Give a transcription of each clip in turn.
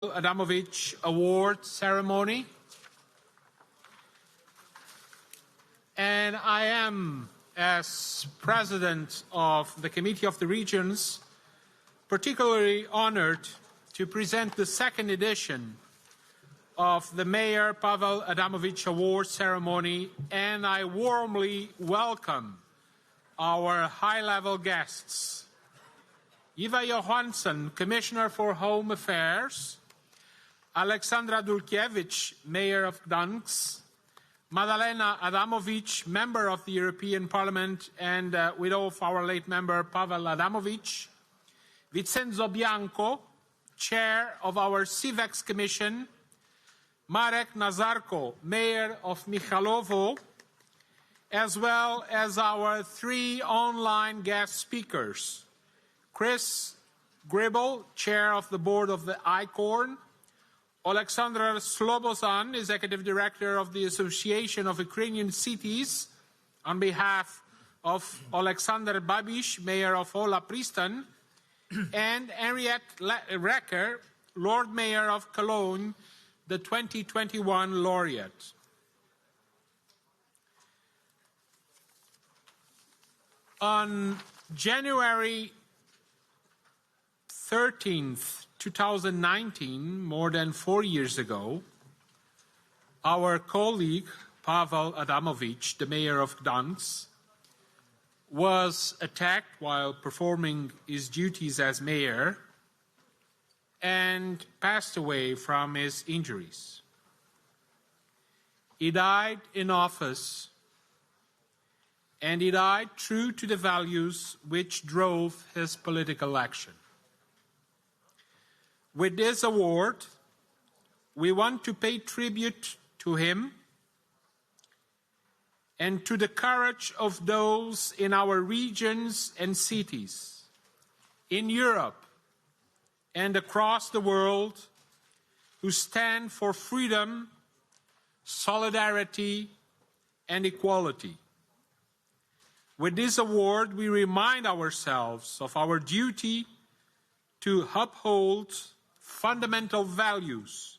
Adamowicz Award ceremony. And I am, as President of the Committee of the Regions, particularly honored to present the second edition of the Mayor Pawel Adamowicz Award ceremony, and I warmly welcome our high-level guests. Ylva JOHANSSON, Commissioner for Home Affairs, Aleksandra DULKIEWICZ, Mayor of Gdańsk, Magdalena Adamowicz, Member of the European Parliament and widow of our late member Pawel Adamowicz, Vincenzo BIANCO, Chair of our CIVEX Commission, Marek, NAZARKO, Mayor of Michałowo, as well as our three online guest speakers, GRIBBLE, Chair of the Board of the ICORN, Oleksandr SLOBOZHAN, Executive Director of the Association of Ukrainian Cities, on behalf of Aleksandr Babych, Mayor of Hola, Prystan, and Henriette REKER, Lord Mayor of Cologne, the 2021 laureate. On January 13th, 2019, more than 4 years ago, our colleague Pawel Adamowicz, the mayor of Gdańsk, was attacked while performing his duties as mayor and passed away from his injuries. He died in office, and he died true to the values which drove his political action. With this award, we want to pay tribute to him and to the courage of those in our regions and cities, in Europe and across the world, who stand for freedom, solidarity, and equality. With this award, we remind ourselves of our duty to uphold fundamental values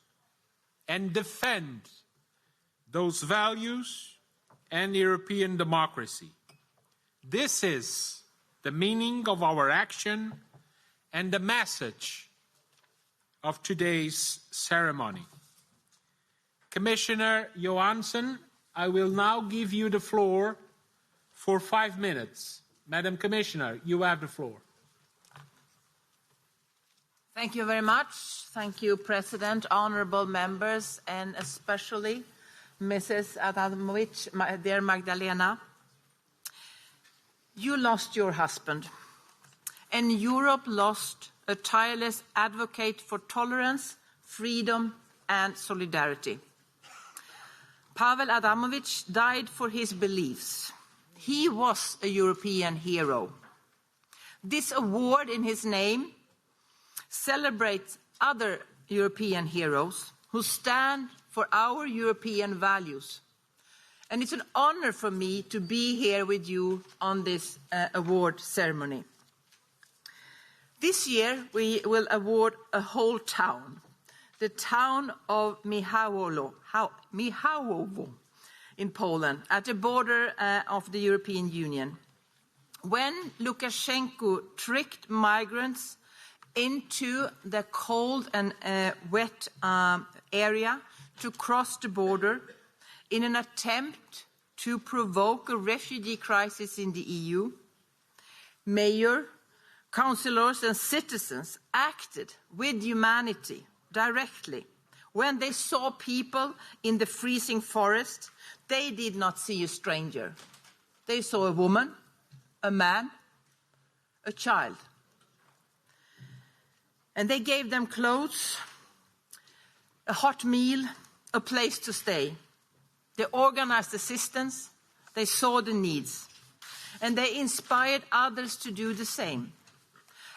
and defend those values and European democracy. This is the meaning of our action and the message of today's ceremony. Commissioner Johansson, I will now give you the floor for 5 minutes. Madam Commissioner, you have the floor. Thank you very much. Thank you, President, honorable members, and especially Mrs. Adamowicz, my dear Magdalena. You lost your husband, and Europe lost a tireless advocate for tolerance, freedom, and solidarity. Pawel Adamowicz died for his beliefs. He was a European hero. This award in his name celebrates other European heroes who stand for our European values. And it's an honor for me to be here with you on this award ceremony. This year we will award a whole town, the town of Michałowo in Poland, at the border of the European Union. When Lukashenko tricked migrants into the cold and wet area to cross the border in an attempt to provoke a refugee crisis in the EU, mayor, councillors and citizens acted with humanity directly. When they saw people in the freezing forest, they did not see a stranger. They saw a woman, a man, a child. And they gave them clothes, a hot meal, a place to stay. They organized assistance, they saw the needs, and they inspired others to do the same.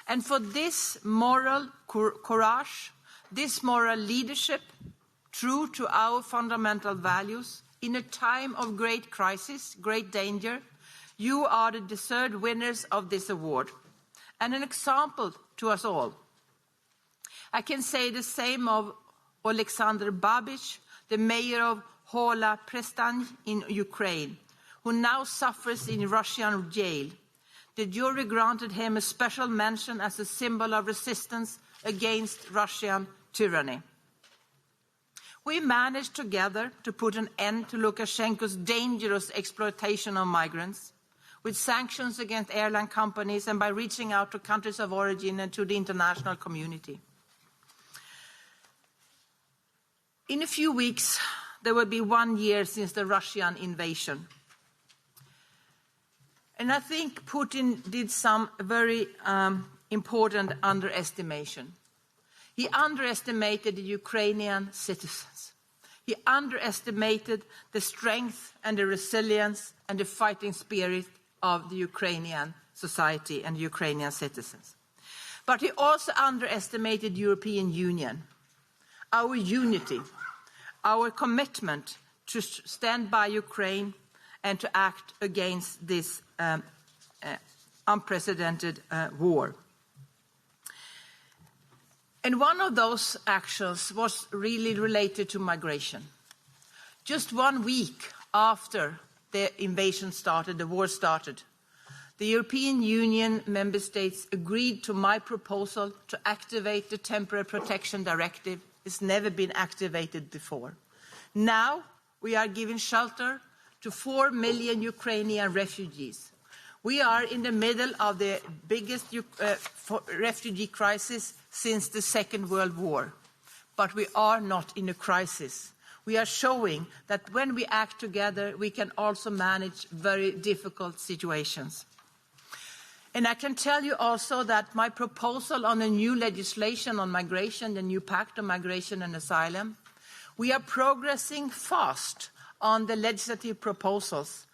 And for this moral courage, this moral leadership, true to our fundamental values, in a time of great crisis, great danger, you are the deserved winners of this award, and an example to us all. I can say the same of Oleksandr Babych, the mayor of Hola, Prystan in Ukraine, who now suffers in Russian jail. The jury granted him a special mention as a symbol of resistance against Russian tyranny. We managed together to put an end to Lukashenko's dangerous exploitation of migrants, with sanctions against airline companies and by reaching out to countries of origin and to the international community. In a few weeks, there will be 1 year since the Russian invasion. And I think Putin did some very important underestimation. He underestimated the Ukrainian citizens. He underestimated the strength and the resilience and the fighting spirit of the Ukrainian society and Ukrainian citizens. But he also underestimated the European Union, our unity, our commitment to stand by Ukraine and to act against this unprecedented war. And one of those actions was really related to migration. Just 1 week after the invasion started, the war started, the European Union member states agreed to my proposal to activate the Temporary Protection Directive. It's never been activated before. Now we are giving shelter to 4 million Ukrainian refugees. We are in the middle of the biggest refugee crisis since the Second World War. But we are not in a crisis. We are showing that when we act together, we can also manage very difficult situations. And I can tell you also that my proposal on a new legislation on migration, the new Pact on Migration and Asylum, we are progressing fast on the legislative proposals.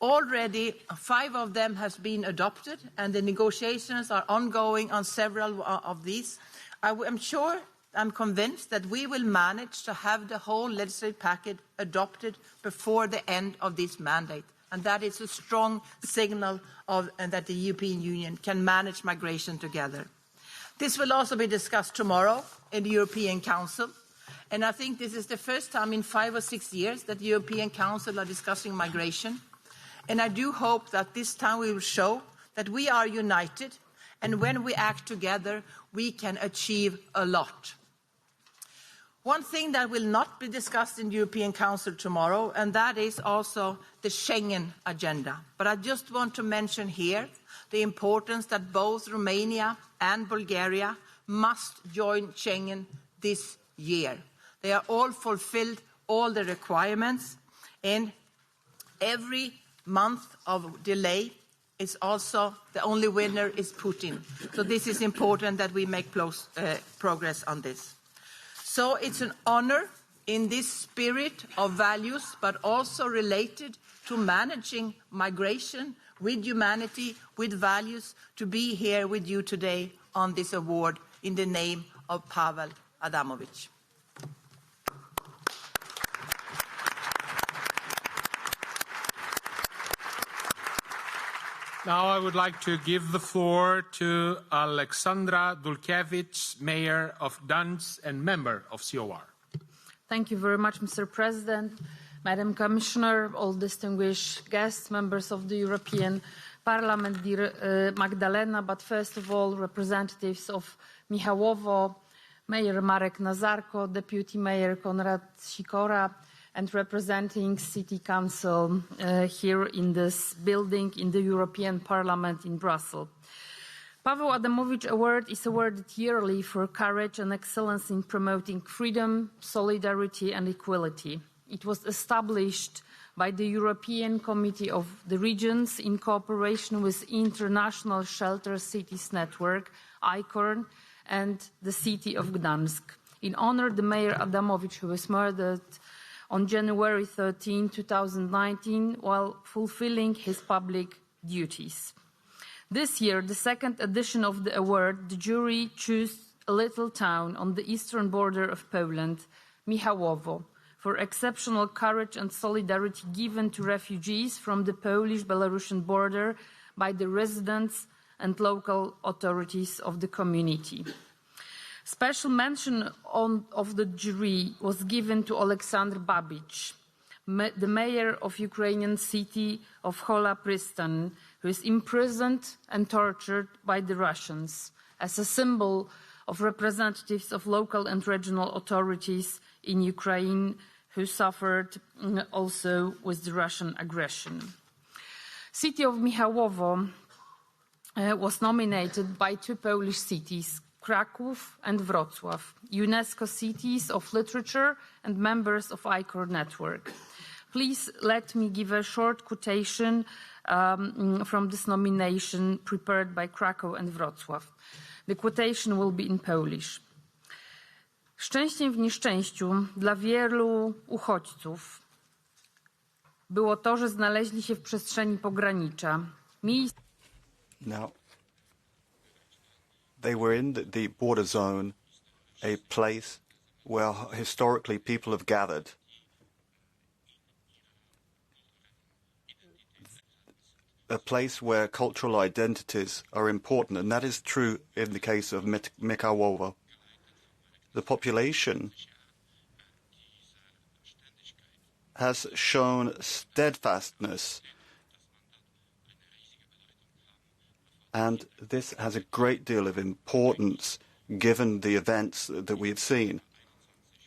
Already 5 of them have been adopted, and the negotiations are ongoing on several of these. I'm convinced that we will manage to have the whole legislative package adopted before the end of this mandate. And that is a strong signal that the European Union can manage migration together. This will also be discussed tomorrow in the European Council. And I think this is the first time in 5 or 6 years that the European Council are discussing migration. And I do hope that this time we will show that we are united, and when we act together, we can achieve a lot. One thing that will not be discussed in the European Council tomorrow, and that is also the Schengen agenda. But I just want to mention here the importance that both Romania and Bulgaria must join Schengen this year. They are all fulfilled all the requirements, and every month of delay is also the only winner is Putin. So this is important that we make progress on this. So it's an honor in this spirit of values, but also related to managing migration with humanity, with values, to be here with you today on this award in the name of Pawel Adamowicz. Now I would like to give the floor to Aleksandra DULKIEWICZ, Mayor of Gdańsk and member of COR. Thank you very much, Mr. President, Madam Commissioner, all distinguished guests, members of the European Parliament, dear Magdalena, but first of all, representatives of Michałowo, Mayor Marek NAZARKO, Deputy Mayor Konrad Sikora, and representing City Council here in this building in the European Parliament in Brussels. Pawel Adamowicz Award is awarded yearly for courage and excellence in promoting freedom, solidarity and equality. It was established by the European Committee of the Regions in cooperation with International Shelter Cities Network, ICORN, and the city of Gdańsk, in honor of the Mayor Adamowicz, who was murdered on January 13, 2019, while fulfilling his public duties. This year, the second edition of the award, the jury chose a little town on the eastern border of Poland, Michałowo, for exceptional courage and solidarity given to refugees from the Polish-Belarusian border by the residents and local authorities of the community. Special mention of the jury was given to Aleksandr Babych, the mayor of Ukrainian city of Hola, Prystan, who is imprisoned and tortured by the Russians as a symbol of representatives of local and regional authorities in Ukraine who suffered also with the Russian aggression. City of Michałowo was nominated by two Polish cities, Kraków and Wrocław, UNESCO cities of literature and members of ICORN network. Please let me give a short quotation from this nomination prepared by Kraków and Wrocław. The quotation will be in Polish. Szczęściem w nieszczęściu dla wielu uchodźców było to, że znaleźli się w przestrzeni pogranicza. Now, they were in the border zone, a place where historically people have gathered. A place where cultural identities are important, and that is true in the case of Michałowo. The population has shown steadfastness, and this has a great deal of importance given the events that we have seen.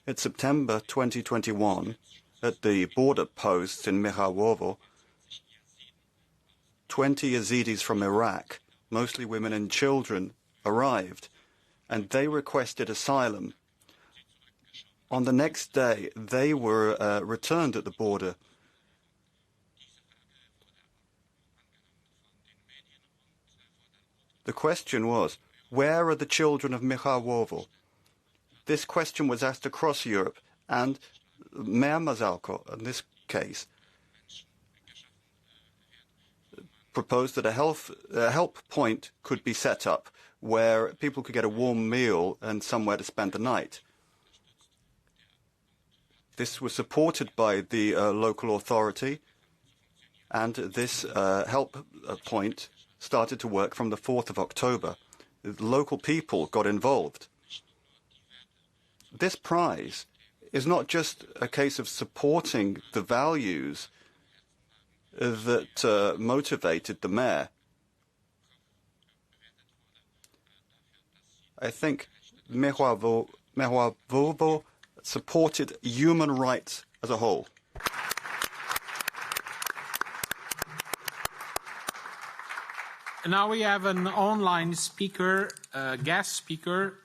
In September 2021, at the border posts in Michałowo, 20 Yazidis from Iraq, mostly women and children, arrived, and they requested asylum. On the next day, they were returned at the border. The question was, where are the children of Michałowo? This question was asked across Europe, and Mayor NAZARKO, in this case, proposed that a help point could be set up where people could get a warm meal and somewhere to spend the night. This was supported by the local authority, and this help point started to work from the 4th of October. The local people got involved. This prize is not just a case of supporting the values that motivated the mayor. I think Michałowo supported human rights as a whole. Now we have an online speaker, guest speaker.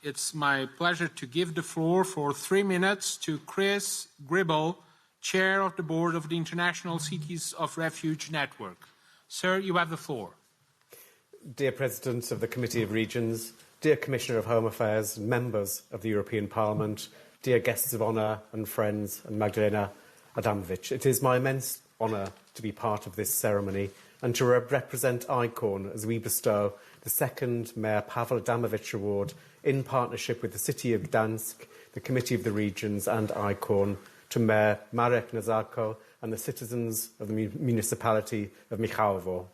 It's my pleasure to give the floor for 3 minutes to Chris GRIBBLE, Chair of the Board of the International Cities of Refuge Network. Sir, you have the floor. Dear President of the Committee of Regions, dear Commissioner of Home Affairs, members of the European Parliament, dear guests of honour and friends, and Magdalena Adamowicz, it is my immense honour to be part of this ceremony and to represent ICORN as we bestow the second Mayor Pawel Adamowicz Award in partnership with the City of Gdańsk, the Committee of the Regions and ICORN to Mayor Marek NAZARKO and the citizens of the municipality of Michałowo.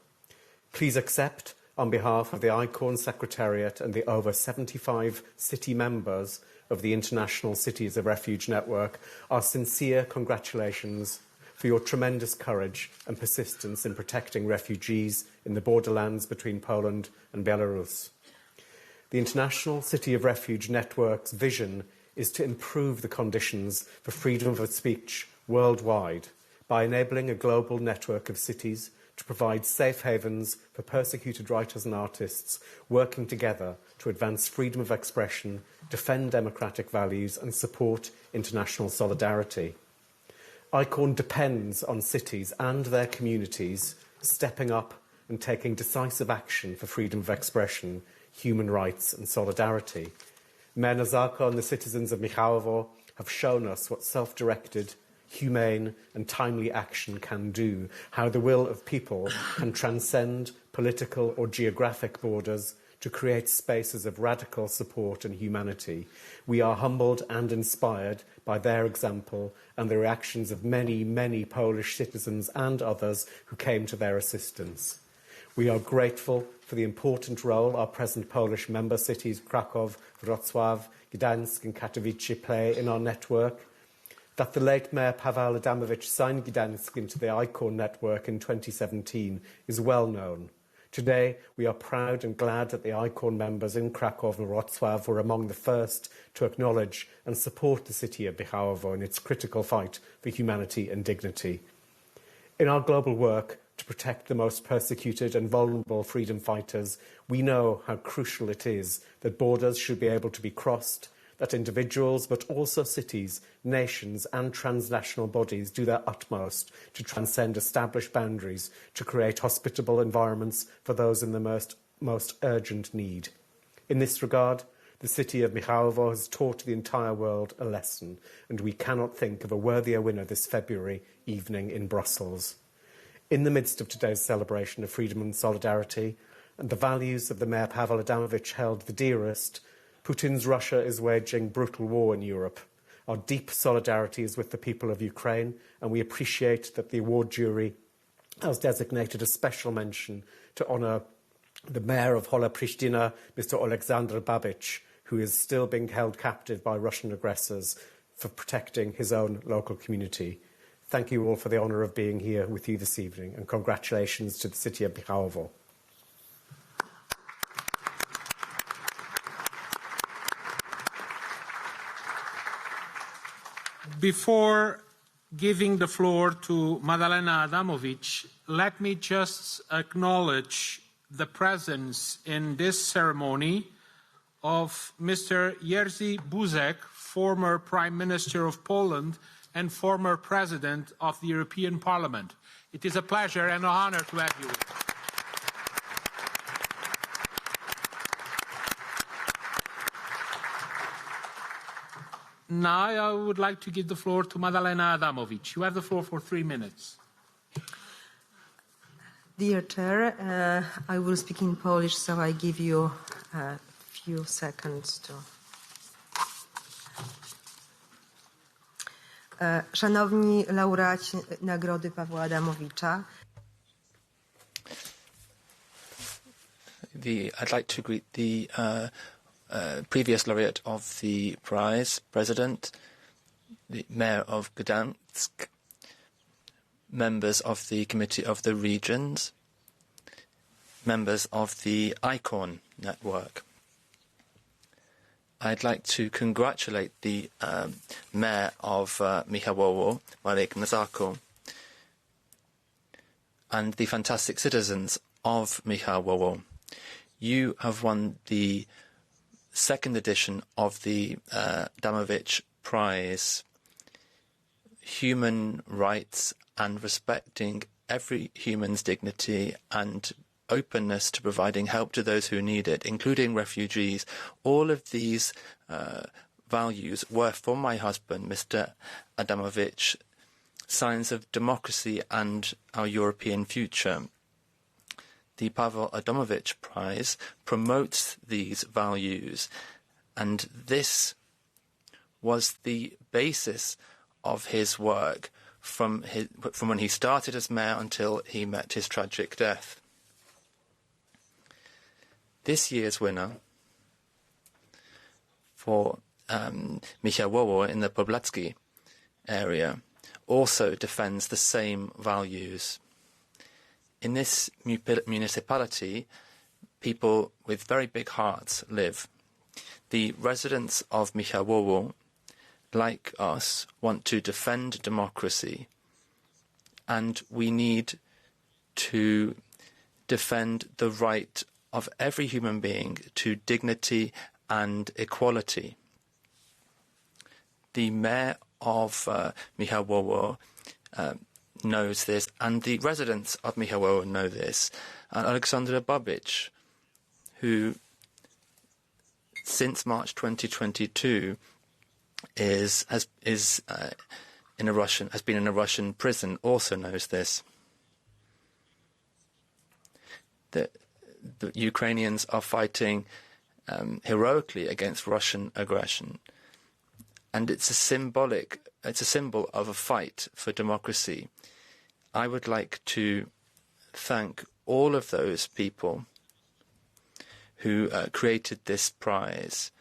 Please accept, on behalf of the ICORN Secretariat and the over 75 city members of the International Cities of Refuge Network, our sincere congratulations for your tremendous courage and persistence in protecting refugees in the borderlands between Poland and Belarus. The International City of Refuge Network's vision is to improve the conditions for freedom of speech worldwide by enabling a global network of cities to provide safe havens for persecuted writers and artists working together to advance freedom of expression, defend democratic values and support international solidarity. ICORN depends on cities and their communities stepping up and taking decisive action for freedom of expression, human rights and solidarity. Mayor NAZARKO and the citizens of Michałowo have shown us what self-directed, humane and timely action can do, how the will of people can transcend political or geographic borders to create spaces of radical support and humanity. We are humbled and inspired by their example and the reactions of many, many Polish citizens and others who came to their assistance. We are grateful for the important role our present Polish member cities Krakow, Wrocław, Gdańsk and Katowice play in our network. That the late Mayor Pawel Adamowicz signed Gdańsk into the ICORN network in 2017 is well known. Today, we are proud and glad that the ICORN members in Krakow and Wrocław were among the first to acknowledge and support the city of Michałowo in its critical fight for humanity and dignity. In our global work to protect the most persecuted and vulnerable freedom fighters, we know how crucial it is that borders should be able to be crossed, that individuals, but also cities, nations and transnational bodies do their utmost to transcend established boundaries to create hospitable environments for those in the most urgent need. In this regard, the city of Michałowo has taught the entire world a lesson, and we cannot think of a worthier winner this February evening in Brussels. In the midst of today's celebration of freedom and solidarity, and the values of the Mayor Pawel Adamowicz held the dearest, Putin's Russia is waging brutal war in Europe. Our deep solidarity is with the people of Ukraine, and we appreciate that the award jury has designated a special mention to honour the Mayor of Hola, Prystan, Mr. Aleksandr Babych, who is still being held captive by Russian aggressors for protecting his own local community. Thank you all for the honour of being here with you this evening, and congratulations to the city of Michałowo. Before giving the floor to Magdalena Adamowicz, let me just acknowledge the presence in this ceremony of Mr. Jerzy Buzek, former Prime Minister of Poland and former President of the European Parliament. It is a pleasure and an honor to have you. Now I would like to give the floor to Magdalena Adamowicz. You have the floor for 3 minutes. Dear Chair, I will speak in Polish, so I give you a few seconds to... Szanowni laureaci Nagrody Pawła Adamowicza. I'd like to greet the previous laureate of the prize, President, the Mayor of Gdańsk, members of the Committee of the Regions, members of the ICORN network. I'd like to congratulate the Mayor of Michałowo, Marek, and the fantastic citizens of Michałowo. You have won the second edition of the Adamowicz Prize. Human rights and respecting every human's dignity and openness to providing help to those who need it, including refugees. All of these values were, for my husband, Mr. Adamowicz, signs of democracy and our European future. The Pawel Adamowicz Prize promotes these values, and this was the basis of his work from when he started as mayor until he met his tragic death. This year's winner for Michałowo in the Poblacki area also defends the same values. In this municipality, people with very big hearts live. The residents of Michałowo, like us, want to defend democracy, and we need to defend the right of every human being to dignity and equality. The mayor of Michałowo knows this, and the residents of Michałowo know this. And Aleksandra Babych, who since March 2022 has been in a Russian prison, also knows this. The Ukrainians are fighting heroically against Russian aggression, and it's a symbol of a fight for democracy. I would like to thank all of those people who created this prize.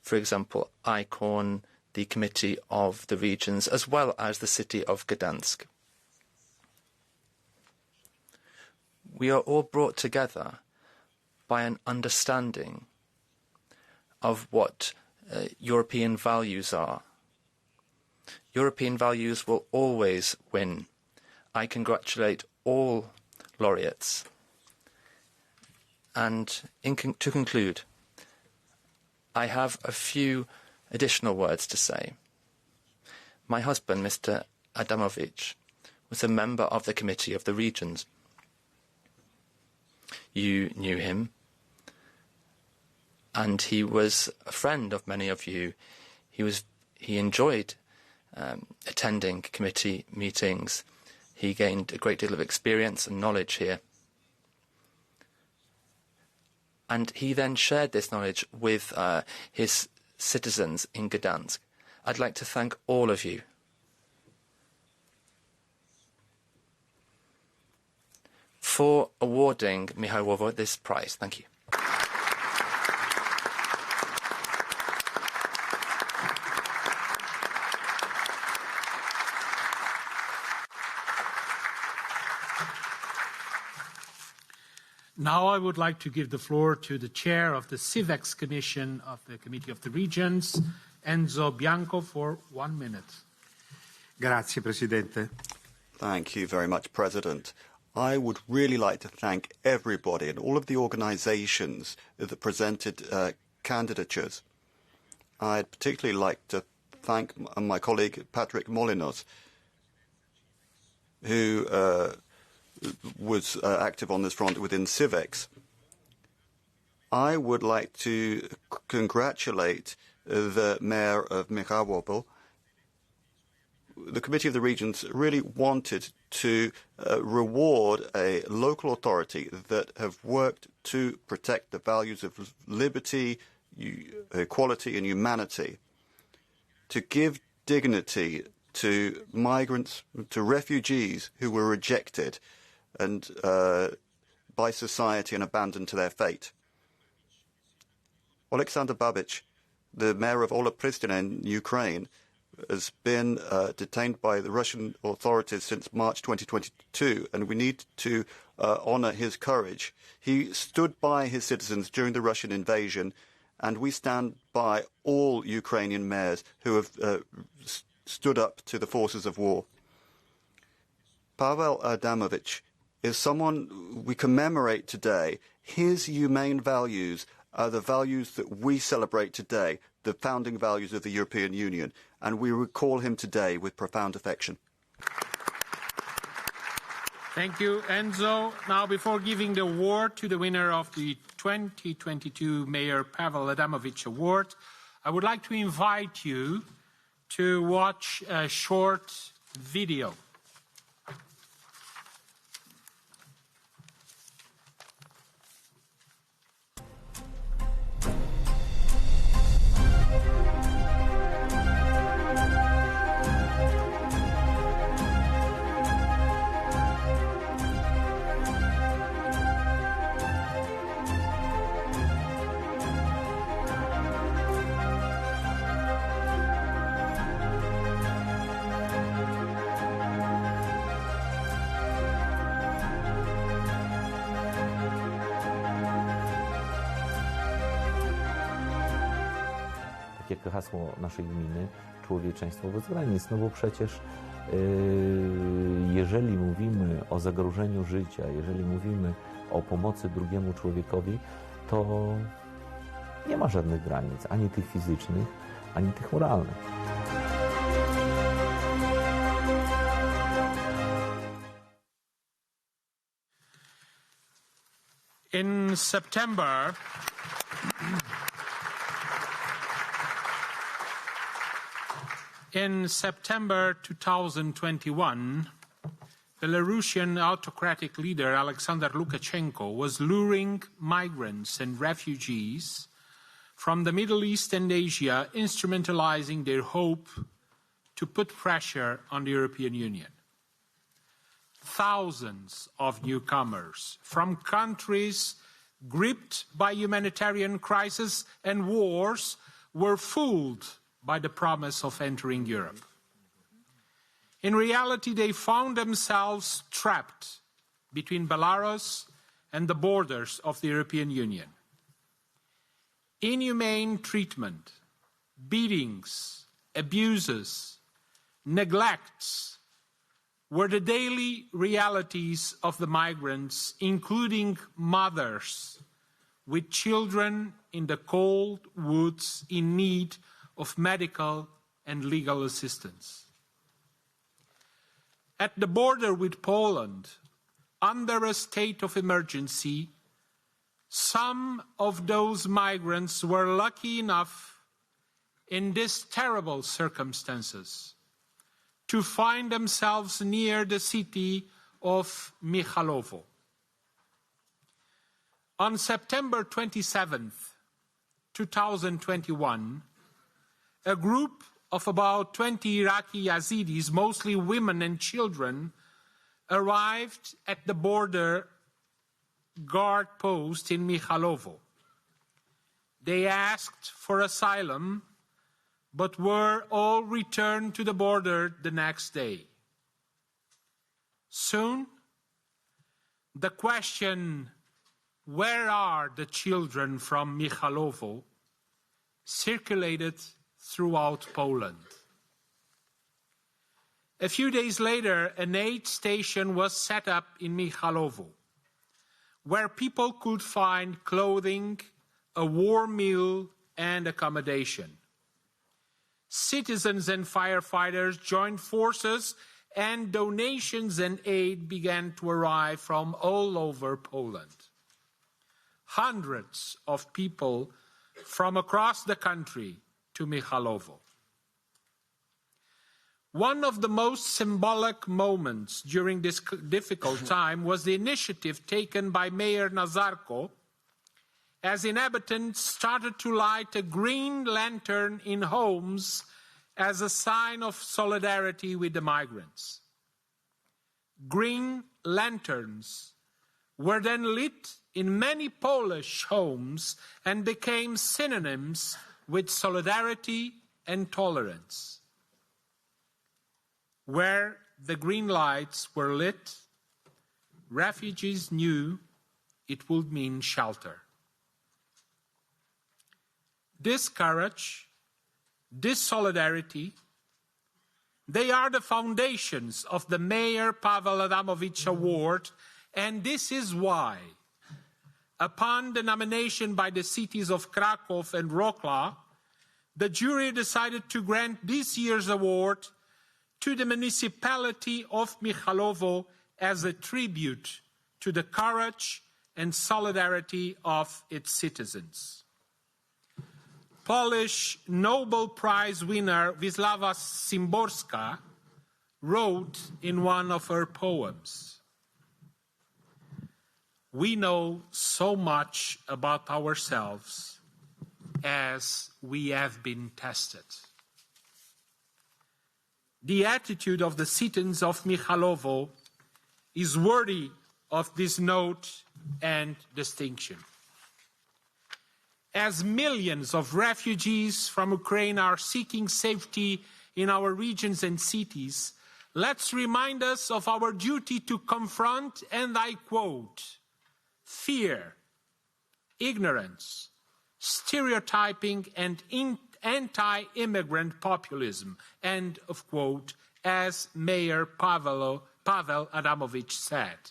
For example, ICORN, the Committee of the Regions, as well as the city of Gdańsk. We are all brought together by an understanding of what European values are. European values will always win. I congratulate all laureates. And to conclude, I have a few additional words to say. My husband, Mr. Adamowicz, was a member of the Committee of the Regions. You knew him, and he was a friend of many of you. He enjoyed attending committee meetings. He gained a great deal of experience and knowledge here. And he then shared this knowledge with his citizens in Gdańsk. I'd like to thank all of you. For awarding Michałowo this prize. Thank you. Now I would like to give the floor to the chair of the CIVEX Commission of the Committee of the Regions, Enzo Bianco, for 1 minute. Grazie, Presidente. Thank you very much, President. I would really like to thank everybody and all of the organizations that presented candidatures. I'd particularly like to thank my colleague Patrick Molinos, who was active on this front within CIVEX. I would like to congratulate the Mayor of Michałowo. The Committee of the Regions really wanted to reward a local authority that have worked to protect the values of liberty, equality and humanity, to give dignity to migrants, to refugees who were rejected and by society and abandoned to their fate. Aleksandr Babych, the mayor of Prystan in Ukraine, has been detained by the Russian authorities since March 2022, and we need to honor his courage. He stood by his citizens during the Russian invasion, and we stand by all Ukrainian mayors who have stood up to the forces of war. Pawel Adamowicz is someone we commemorate today. His humane values are the values that we celebrate today, the founding values of the European Union, and we recall him today with profound affection. Thank you, Enzo. Now, before giving the award to the winner of the 2022 Mayor Pawel Adamowicz Award, I would like to invite you to watch a short video. Jak hasło naszej gminy, człowieczeństwo bez granic, no bo przecież jeżeli mówimy o zagrożeniu życia, jeżeli mówimy o pomocy drugiemu człowiekowi, to nie ma żadnych granic, ani tych fizycznych, ani tych moralnych. In September, In September 2021, Belarusian autocratic leader Aleksandr Lukashenko was luring migrants and refugees from the Middle East and Asia, instrumentalizing their hope to put pressure on the European Union. thousands of newcomers from countries gripped by humanitarian crisis and wars were fooled by the promise of entering Europe. In reality, they found themselves trapped between Belarus and the borders of the European Union. Inhumane treatment, beatings, abuses, neglects were the daily realities of the migrants, including mothers with children in the cold woods in need of medical and legal assistance. At the border with Poland, under a state of emergency, some of those migrants were lucky enough in these terrible circumstances to find themselves near the city of Michałowo. On September 27th, 2021, a group of about 20 Iraqi Yazidis, mostly women and children, arrived at the border guard post in Michałowo. They asked for asylum, but were all returned to the border the next day. Soon, the question, "Where are the children from Michałowo?" circulated throughout Poland. A few days later, an aid station was set up in Michałowo, where people could find clothing, a warm meal, and accommodation. Citizens and firefighters joined forces, and donations and aid began to arrive from all over Poland. Hundreds of people from across the country to Michałowo. One of the most symbolic moments during this difficult time was the initiative taken by Mayor NAZARKO as inhabitants started to light a green lantern in homes as a sign of solidarity with the migrants. Green lanterns were then lit in many Polish homes and became synonyms with solidarity and tolerance. Where the green lights were lit, refugees knew it would mean shelter. This courage, this solidarity, they are the foundations of the Mayor Pawel Adamowicz Award, and this is why, upon the nomination by the cities of Kraków and Wrocław, the jury decided to grant this year's award to the municipality of Michałowo as a tribute to the courage and solidarity of its citizens. Polish Nobel Prize winner Wisława Szymborska wrote in one of her poems, "We know so much about ourselves as we have been tested." The attitude of the citizens of Michałowo is worthy of this note and distinction. As millions of refugees from Ukraine are seeking safety in our regions and cities, let's remind us of our duty to confront, and I quote, "fear, ignorance, stereotyping, and anti-immigrant populism," end of quote, as Mayor Pawel Adamowicz said.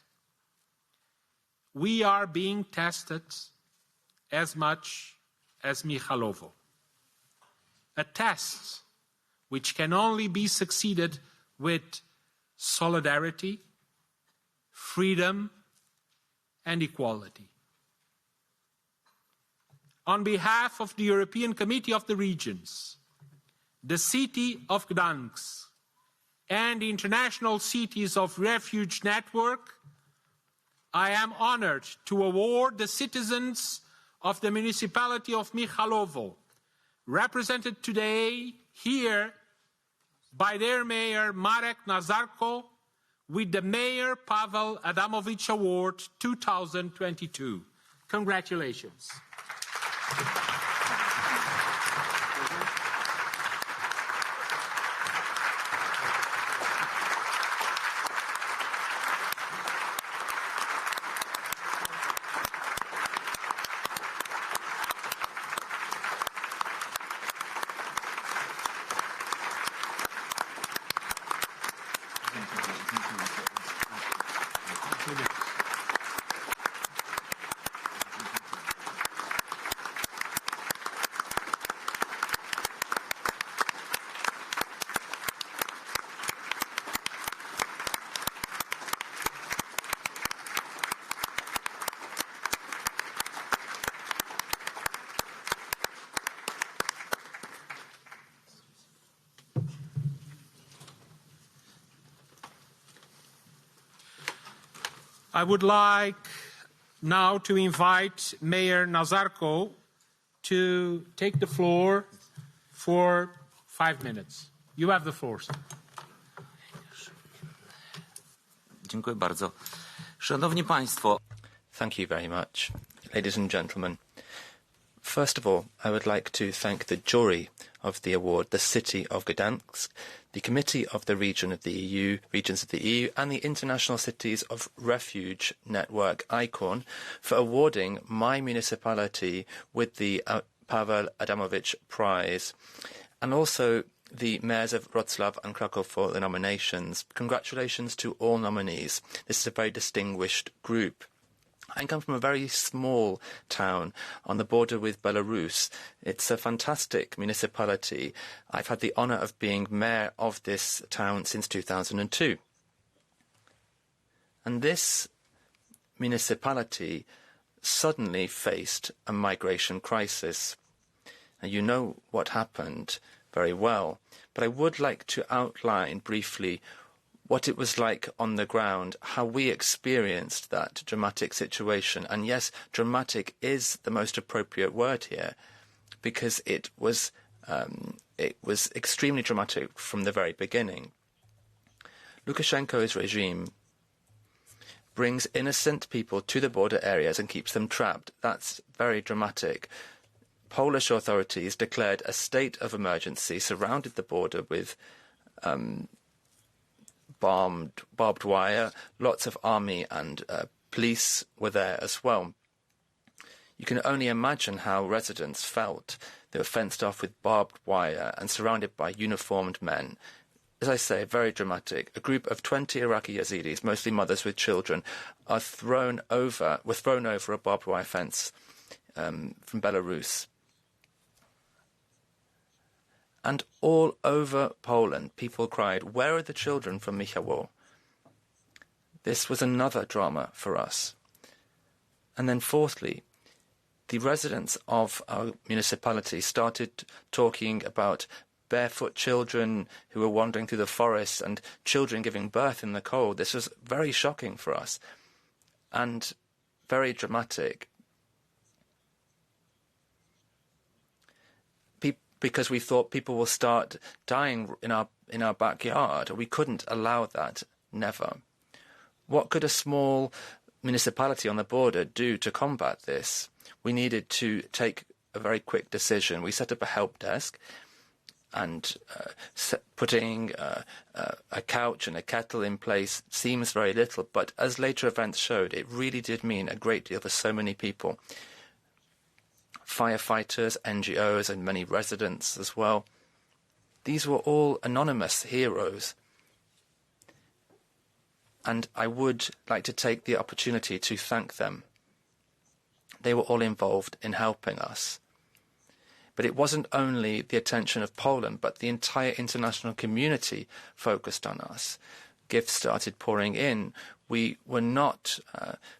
We are being tested as much as Michałowo. A test which can only be succeeded with solidarity, freedom, and equality. On behalf of the European Committee of the Regions, the city of Gdańsk, and the International Cities of Refuge Network, I am honored to award the citizens of the municipality of Michałowo, represented today here by their mayor Marek NAZARKO, with the Mayor Pawel Adamowicz Award 2022. Congratulations. I would like now to invite Mayor NAZARKO to take the floor for 5 minutes. You have the floor, sir. Dziękuję bardzo. Szanowni Państwo. Thank you very much, ladies and gentlemen. First of all, I would like to thank the jury of the award, the City of Gdańsk, the Committee of the Regions of the EU, and the International Cities of Refuge Network, ICORN, for awarding my municipality with the Pawel Adamowicz Prize, and also the mayors of Wrocław and Krakow for the nominations. Congratulations to all nominees. This is a very distinguished group. I come from a very small town on the border with Belarus. It's a fantastic municipality. I've had the honour of being mayor of this town since 2002. And this municipality suddenly faced a migration crisis. And you know what happened very well. But I would like to outline briefly what it was like on the ground, how we experienced that dramatic situation. And yes, dramatic is the most appropriate word here, because it was extremely dramatic from the very beginning. Lukashenko's regime brings innocent people to the border areas and keeps them trapped. That's very dramatic. Polish authorities declared a state of emergency, surrounded the border with barbed wire. Lots of army and police were there as well. You can only imagine how residents felt. They were fenced off with barbed wire and surrounded by uniformed men. As I say, very dramatic. A group of 20 Iraqi Yazidis, mostly mothers with children, were thrown over a barbed wire fence from Belarus. And all over Poland, people cried, "Where are the children from Michałowo?" This was another drama for us. And then fourthly, the residents of our municipality started talking about barefoot children who were wandering through the forest and children giving birth in the cold. This was very shocking for us and very dramatic. Because we thought people will start dying in our backyard. We couldn't allow that, never. What could a small municipality on the border do to combat this? We needed to take a very quick decision. We set up a help desk, and putting a couch and a kettle in place seems very little, but as later events showed, it really did mean a great deal for so many people. Firefighters, NGOs, and many residents as well. These were all anonymous heroes. And I would like to take the opportunity to thank them. They were all involved in helping us. But it wasn't only the attention of Poland, but the entire international community focused on us. Gifts started pouring in. We were not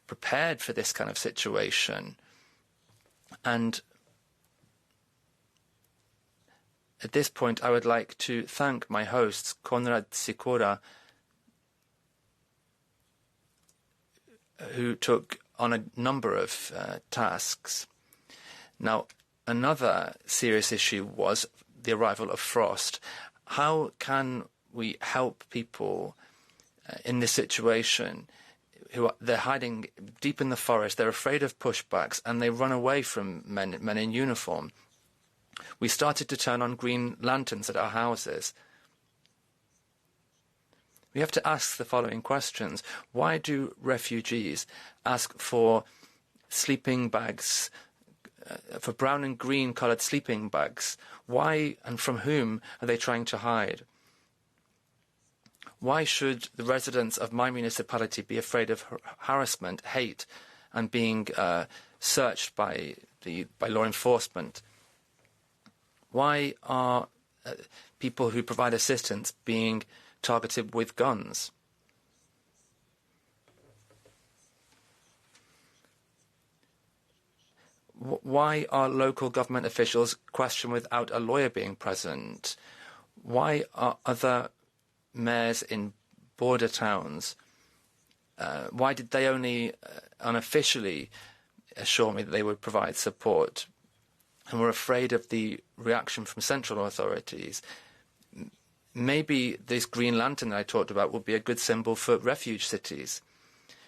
prepared for this kind of situation. And at this point, I would like to thank my hosts, Konrad Sikora, who took on a number of tasks. Now, another serious issue was the arrival of frost. How can we help people in this situation, they're hiding deep in the forest, they're afraid of pushbacks, and they run away from men in uniform. We started to turn on green lanterns at our houses. We have to ask the following questions. Why do refugees ask for sleeping bags, for brown and green coloured sleeping bags? Why and from whom are they trying to hide? Why should the residents of my municipality be afraid of harassment, hate, and being searched by law enforcement? Why are people who provide assistance being targeted with guns? Why are local government officials questioned without a lawyer being present? Why are other mayors in border towns, why did they only unofficially assure me that they would provide support and were afraid of the reaction from central authorities? Maybe this green lantern that I talked about will be a good symbol for refuge cities.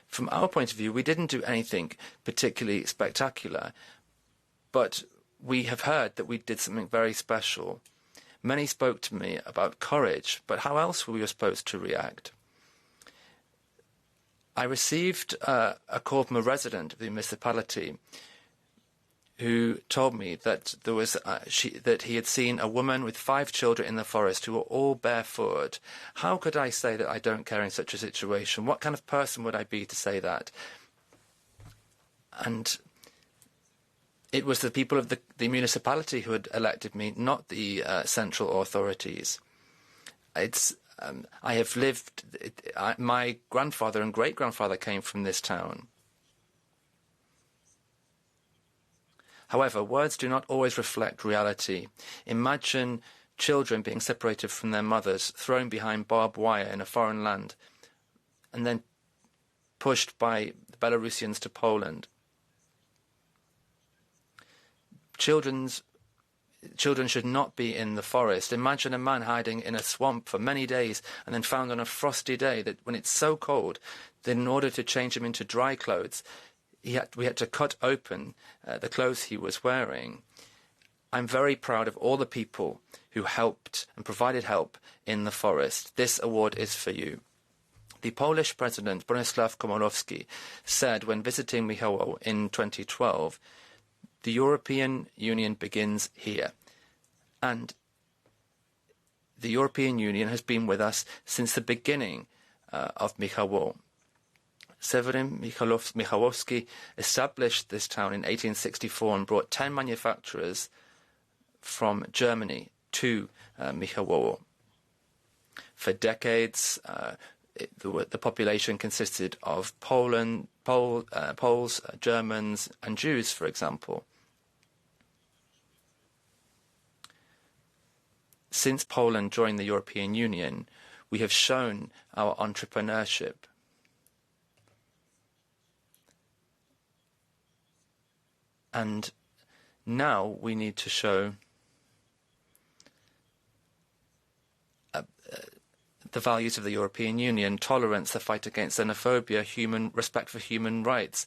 From our point of view, we didn't do anything particularly spectacular, but we have heard that we did something very special. Many spoke to me about courage, but how else were we supposed to react? I received a call from a resident of the municipality who told me that there was that he had seen a woman with 5 children in the forest who were all barefoot. How could I say that I don't care in such a situation? What kind of person would I be to say that? And it was the people of the municipality who had elected me, not the central authorities. I have lived. My grandfather and great-grandfather came from this town. However, words do not always reflect reality. Imagine children being separated from their mothers, thrown behind barbed wire in a foreign land, and then pushed by the Belarusians to Poland. Children should not be in the forest. Imagine a man hiding in a swamp for many days and then found on a frosty day that when it's so cold that in order to change him into dry clothes, we had to cut open the clothes he was wearing. I'm very proud of all the people who helped and provided help in the forest. This award is for you. The Polish President, Bronisław Komorowski, said when visiting Michałowo in 2012, the European Union begins here. And the European Union has been with us since the beginning of Michałowo. Seweryn Michałowski established this town in 1864 and brought 10 manufacturers from Germany to Michałowo. For decades, the population consisted of Poles, Germans, and Jews, for example. Since Poland joined the European Union, we have shown our entrepreneurship. And now we need to show the values of the European Union: tolerance, the fight against xenophobia, respect for human rights,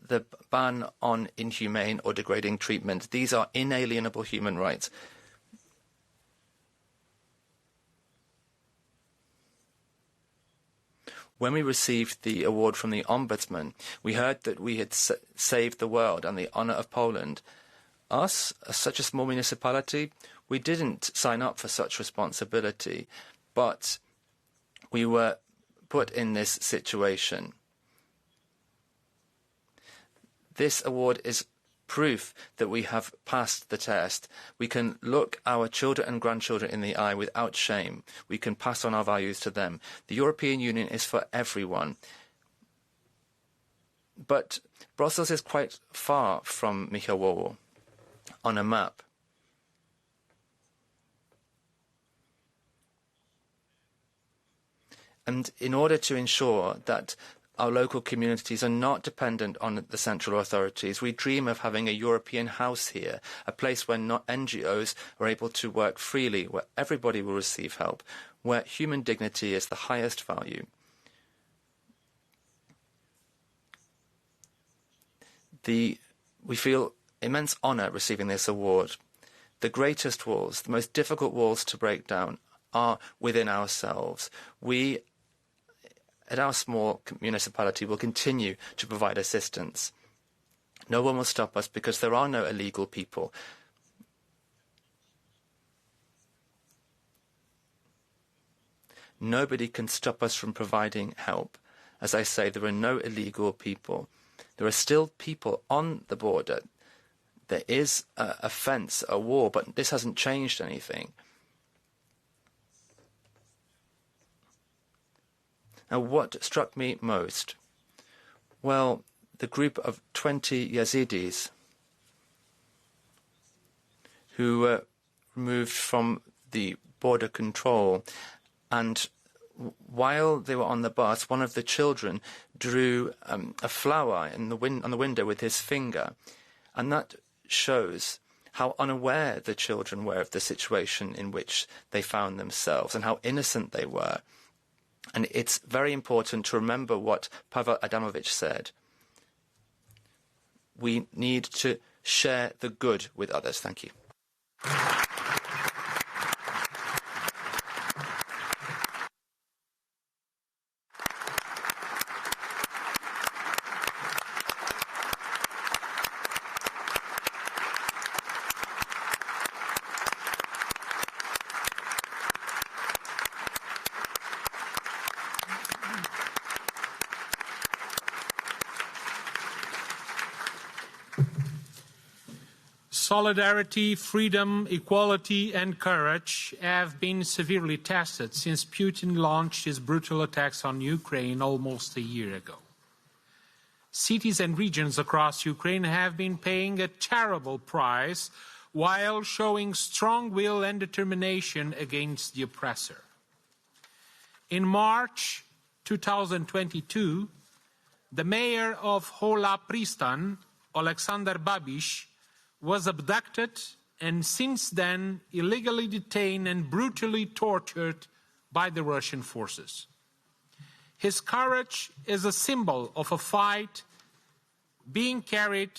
the ban on inhumane or degrading treatment. These are inalienable human rights. When we received the award from the Ombudsman, we heard that we had saved the world and the honour of Poland. Us, as such a small municipality, we didn't sign up for such responsibility, but we were put in this situation. This award is proof that we have passed the test. We can look our children and grandchildren in the eye without shame. We can pass on our values to them. The European Union is for everyone. But Brussels is quite far from Michałowo on a map. And in order to ensure that our local communities are not dependent on the central authorities. We dream of having a European house here, a place where not NGOs are able to work freely, where everybody will receive help, where human dignity is the highest value. We feel immense honour receiving this award. The greatest walls, the most difficult walls to break down, are within ourselves. We, at our small municipality, will continue to provide assistance. No one will stop us because there are no illegal people. Nobody can stop us from providing help. As I say, there are no illegal people. There are still people on the border. There is a fence, a wall, but this hasn't changed anything. Now, what struck me most? Well, the group of 20 Yazidis who were removed from the border control, and while they were on the bus, one of the children drew a flower on the window with his finger, and that shows how unaware the children were of the situation in which they found themselves and how innocent they were. And it's very important to remember what Pawel Adamowicz said. We need to share the good with others. Thank you. Solidarity, freedom, equality and courage have been severely tested since Putin launched his brutal attacks on Ukraine almost a year ago. Cities and regions across Ukraine have been paying a terrible price while showing strong will and determination against the oppressor. In March 2022, the mayor of Hola, Prystan, Aleksandr Babych, was abducted and since then illegally detained and brutally tortured by the Russian forces. His courage is a symbol of a fight being carried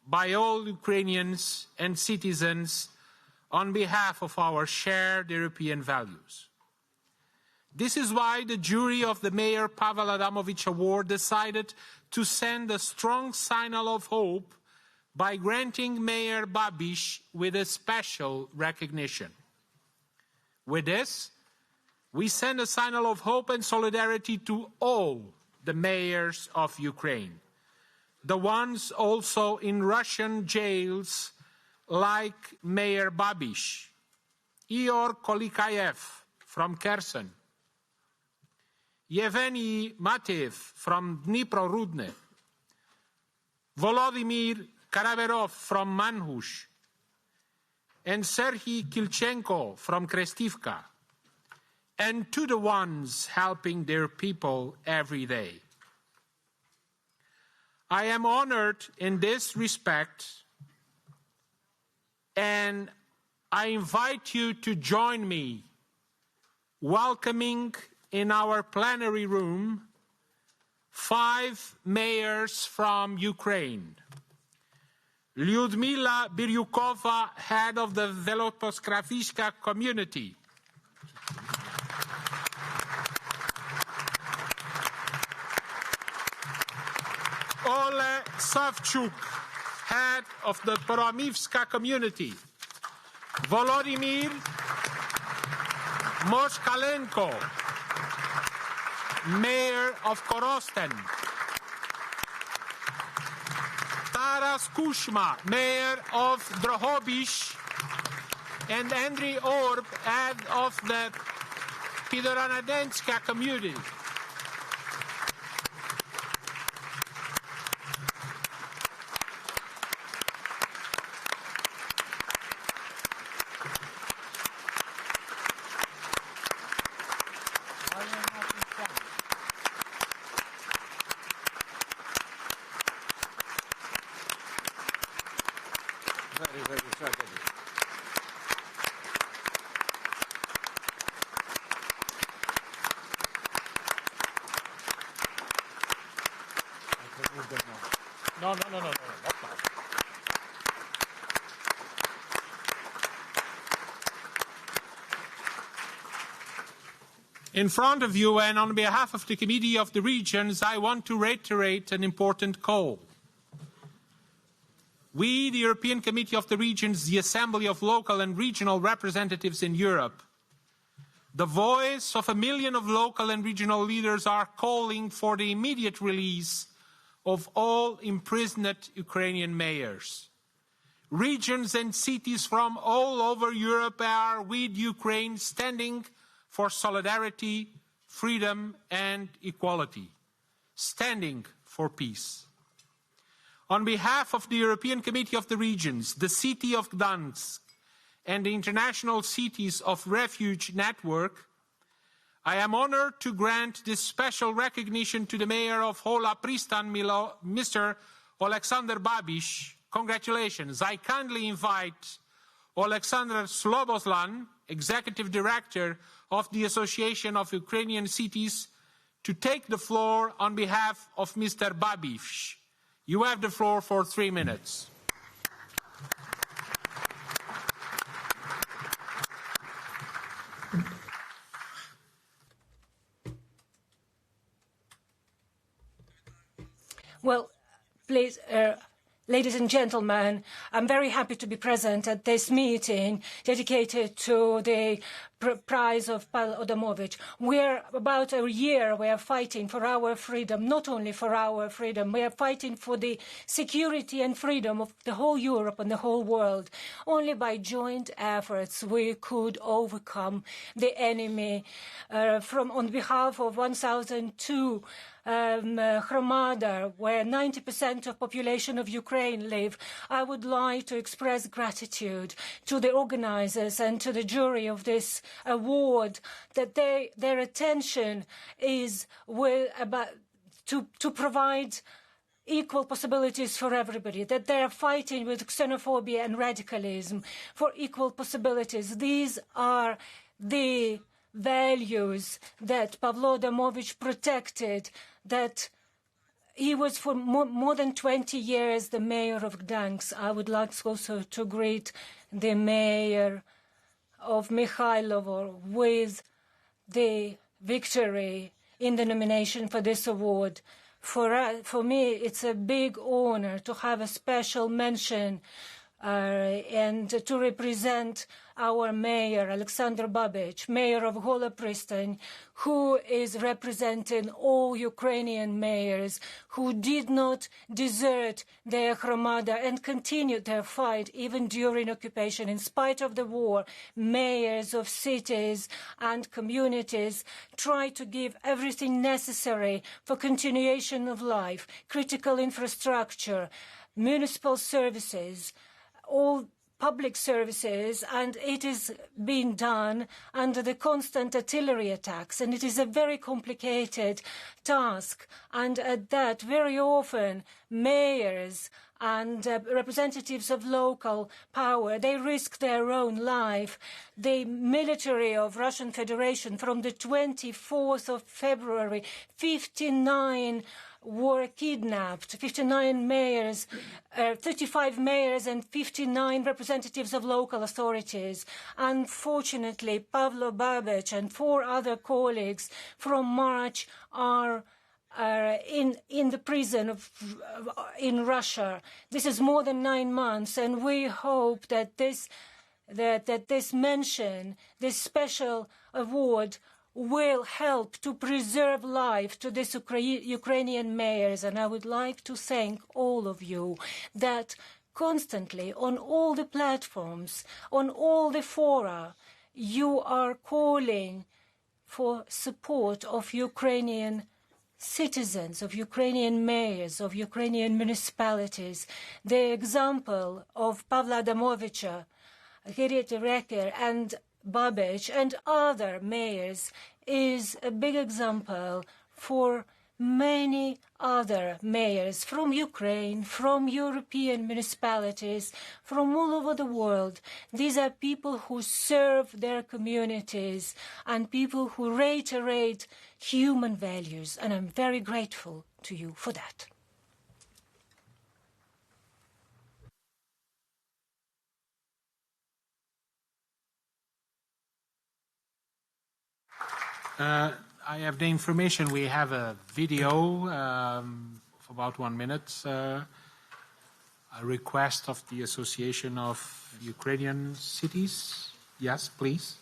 by all Ukrainians and citizens on behalf of our shared European values. This is why the jury of the Mayor Pawel Adamowicz Award decided to send a strong signal of hope by granting Mayor Babych with a special recognition. With this, we send a signal of hope and solidarity to all the mayors of Ukraine, the ones also in Russian jails like Mayor Babych, Ihor Kolikayev from Kherson, Yevgeny Mateev from Dnipro-Rudne, Volodymyr Karaverov from Manhush, and Serhiy Kilchenko from Krestivka, and to the ones helping their people every day. I am honored in this respect, and I invite you to join me welcoming in our plenary room 5 mayors from Ukraine. Lyudmila Biryukova, head of the Velopolska community. Ole Savchuk, head of the Poromivska community. Volodymyr Moshkalenko, mayor of Korosten. Taras Kushma, mayor of Drohobych, and Andriy Orb, head of the Pidoranadentska community. No. In front of you and on behalf of the Committee of the Regions, I want to reiterate an important call. We, the European Committee of the Regions, the Assembly of Local and Regional Representatives in Europe, the voice of 1 million of local and regional leaders, are calling for the immediate release of all imprisoned Ukrainian mayors. Regions and cities from all over Europe are with Ukraine, standing for solidarity, freedom and equality, standing for peace. On behalf of the European Committee of the Regions, the city of Gdańsk and the International Cities of Refuge Network, I am honored to grant this special recognition to the mayor of Hola, Prystan, Mr. Oleksandr Babych. Congratulations. I kindly invite Aleksandra SLOBOZHAN, Executive Director of the Association of Ukrainian Cities, to take the floor on behalf of Mr. Babych. You have the floor for 3 minutes. Well, please, ladies and gentlemen, I'm very happy to be present at this meeting dedicated to the prize of Pawel Adamowicz. We're about a year, we are fighting for our freedom, not only for our freedom, we are fighting for the security and freedom of the whole Europe and the whole world. Only by joint efforts we could overcome the enemy. On behalf of 1002 Hromada, where 90% of population of Ukraine live, I would like to express gratitude to the organizers and to the jury of this award, that their attention is to provide equal possibilities for everybody, that they are fighting with xenophobia and radicalism for equal possibilities. These are the values that Pawel Adamowicz protected, that he was for more than 20 years the mayor of Gdańsk. I would like also to greet the mayor of Michałowo with the victory in the nomination for this award. For me, it's a big honor to have a special mention and to represent our mayor, Aleksandr Babych, mayor of Hola, Prystan, who is representing all Ukrainian mayors who did not desert their Hromada and continued their fight even during occupation. In spite of the war, mayors of cities and communities try to give everything necessary for continuation of life, critical infrastructure, municipal services, all public services, and it is being done under the constant artillery attacks, and it is a very complicated task. And at that, very often, mayors and representatives of local power, they risk their own life. The military of Russian Federation, from the 24th of February, 59 were kidnapped, 59 mayors, 35 mayors and 59 representatives of local authorities. Unfortunately, Pawel Babych and 4 other colleagues from March are in the prison in Russia. This is more than 9 months, and we hope that this mention, this special award, will help to preserve life to these Ukrainian mayors. And I would like to thank all of you that constantly on all the platforms, on all the fora, you are calling for support of Ukrainian citizens, of Ukrainian mayors, of Ukrainian municipalities. The example of Pawel Adamowicz, Henriette, REKER and Babych and other mayors is a big example for many other mayors from Ukraine, from European municipalities, from all over the world. These are people who serve their communities and people who reiterate human values, and I'm very grateful to you for that. I have the information. We have a video of about 1 minute. A request of the Association of Ukrainian Cities. Yes, please.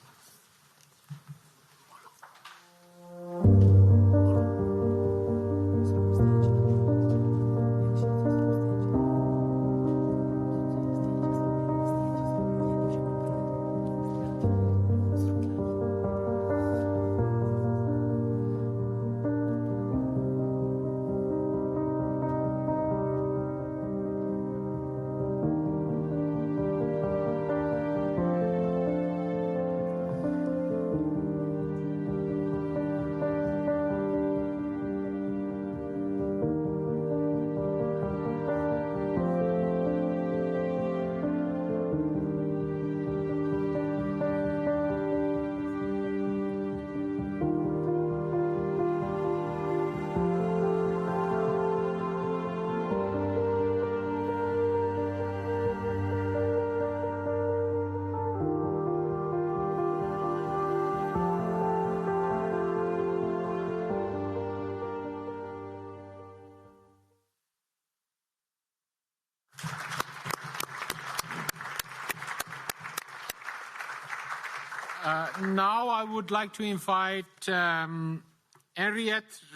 Now I would like to invite Henriette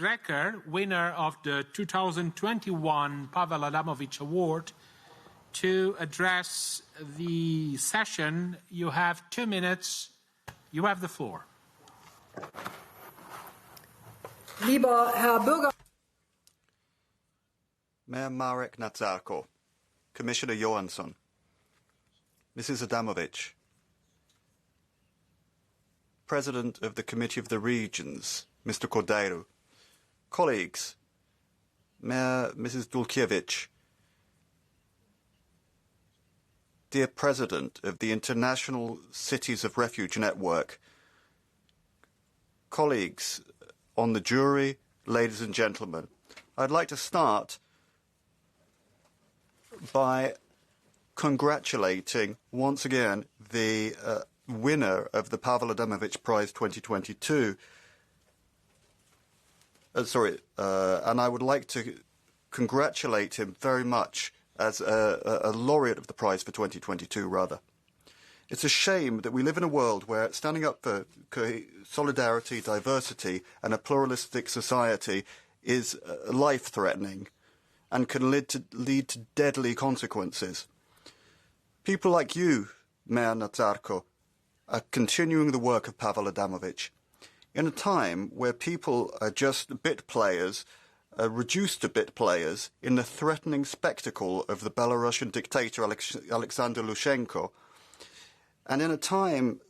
REKER, winner of the 2021 Pawel Adamowicz Award, to address the session. You have 2 minutes. You have the floor. Lieber Herr Bürger. Mayor Marek, NAZARKO, Commissioner JOHANSSON, Mrs. Adamowicz, President of the Committee of the Regions, Mr. Cordeiro, colleagues, Mayor Mrs. DULKIEWICZ, dear President of the International Cities of Refuge Network, colleagues on the jury, ladies and gentlemen, I'd like to start by congratulating once again the winner of the Pawel Adamowicz Prize 2022. And I would like to congratulate him very much as a laureate of the prize for 2022, rather. It's a shame that we live in a world where standing up for solidarity, diversity, and a pluralistic society is life-threatening and can lead to deadly consequences. People like you, Mayor NAZARKO, are continuing the work of Pawel Adamowicz in a time where people are just bit players, reduced to bit players in the threatening spectacle of the Belarusian dictator Aleksandr Lushenko, and in a time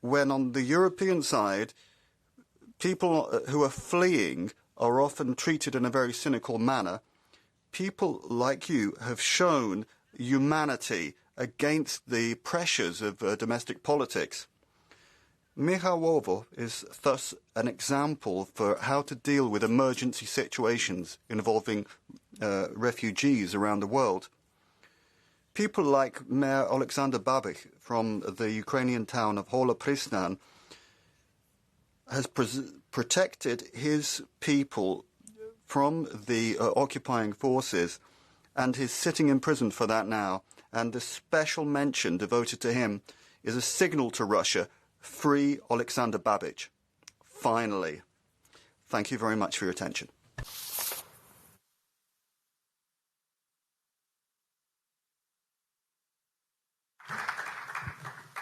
when on the European side people who are fleeing are often treated in a very cynical manner. People like you have shown humanity against the pressures of domestic politics. Michałowo is thus an example for how to deal with emergency situations involving refugees around the world. People like Mayor Oleksandr Babych from the Ukrainian town of Hola, Prystan, has protected his people from the occupying forces and is sitting in prison for that now. And the special mention devoted to him is a signal to Russia, free Oleksandr Babych. Finally. Thank you very much for your attention.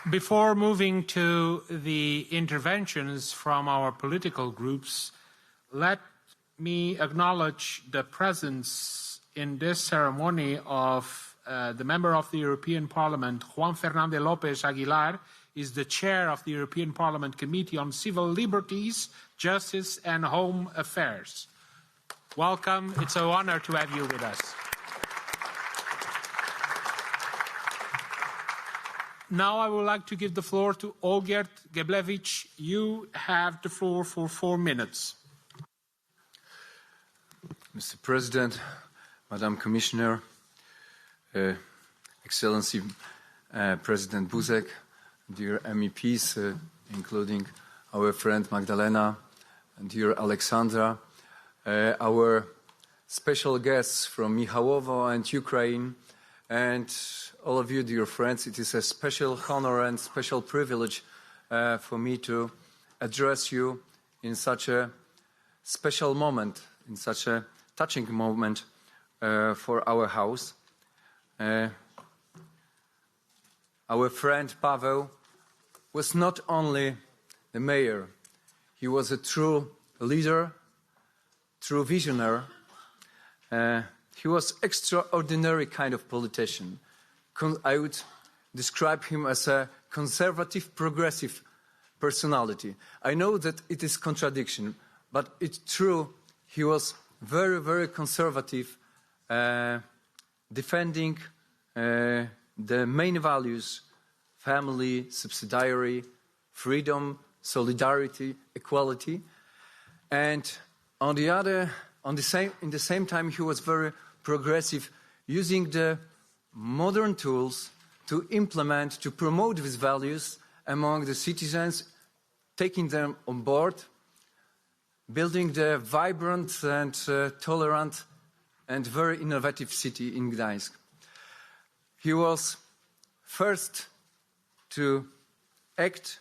Before moving to the interventions from our political groups, let me acknowledge the presence in this ceremony of the member of the European Parliament, Juan Fernando López Aguilar, is the chair of the European Parliament Committee on Civil Liberties, Justice and Home Affairs. Welcome. It's an honor to have you with us. Now I would like to give the floor to Olgierd Geblewicz. You have the floor for 4 minutes. Mr. President, Madam Commissioner, Excellency President Buzek, dear MEPs, including our friend Magdalena, and dear Aleksandra, our special guests from Michałowo and Ukraine, and all of you, dear friends. It is a special honor and special privilege for me to address you in such a special moment, in such a touching moment for our house. Our friend Pawel was not only the mayor, he was a true leader, true visionary. He was extraordinary kind of politician. I would describe him as a conservative, progressive personality. I know that it is contradiction, but it's true. He was very, very conservative, defending the main values: family, subsidiary, freedom, solidarity, equality. And in the same time, he was very progressive, using the modern tools to implement, to promote these values among the citizens, taking them on board, building the vibrant and tolerant and very innovative city in Gdańsk. He was first to act,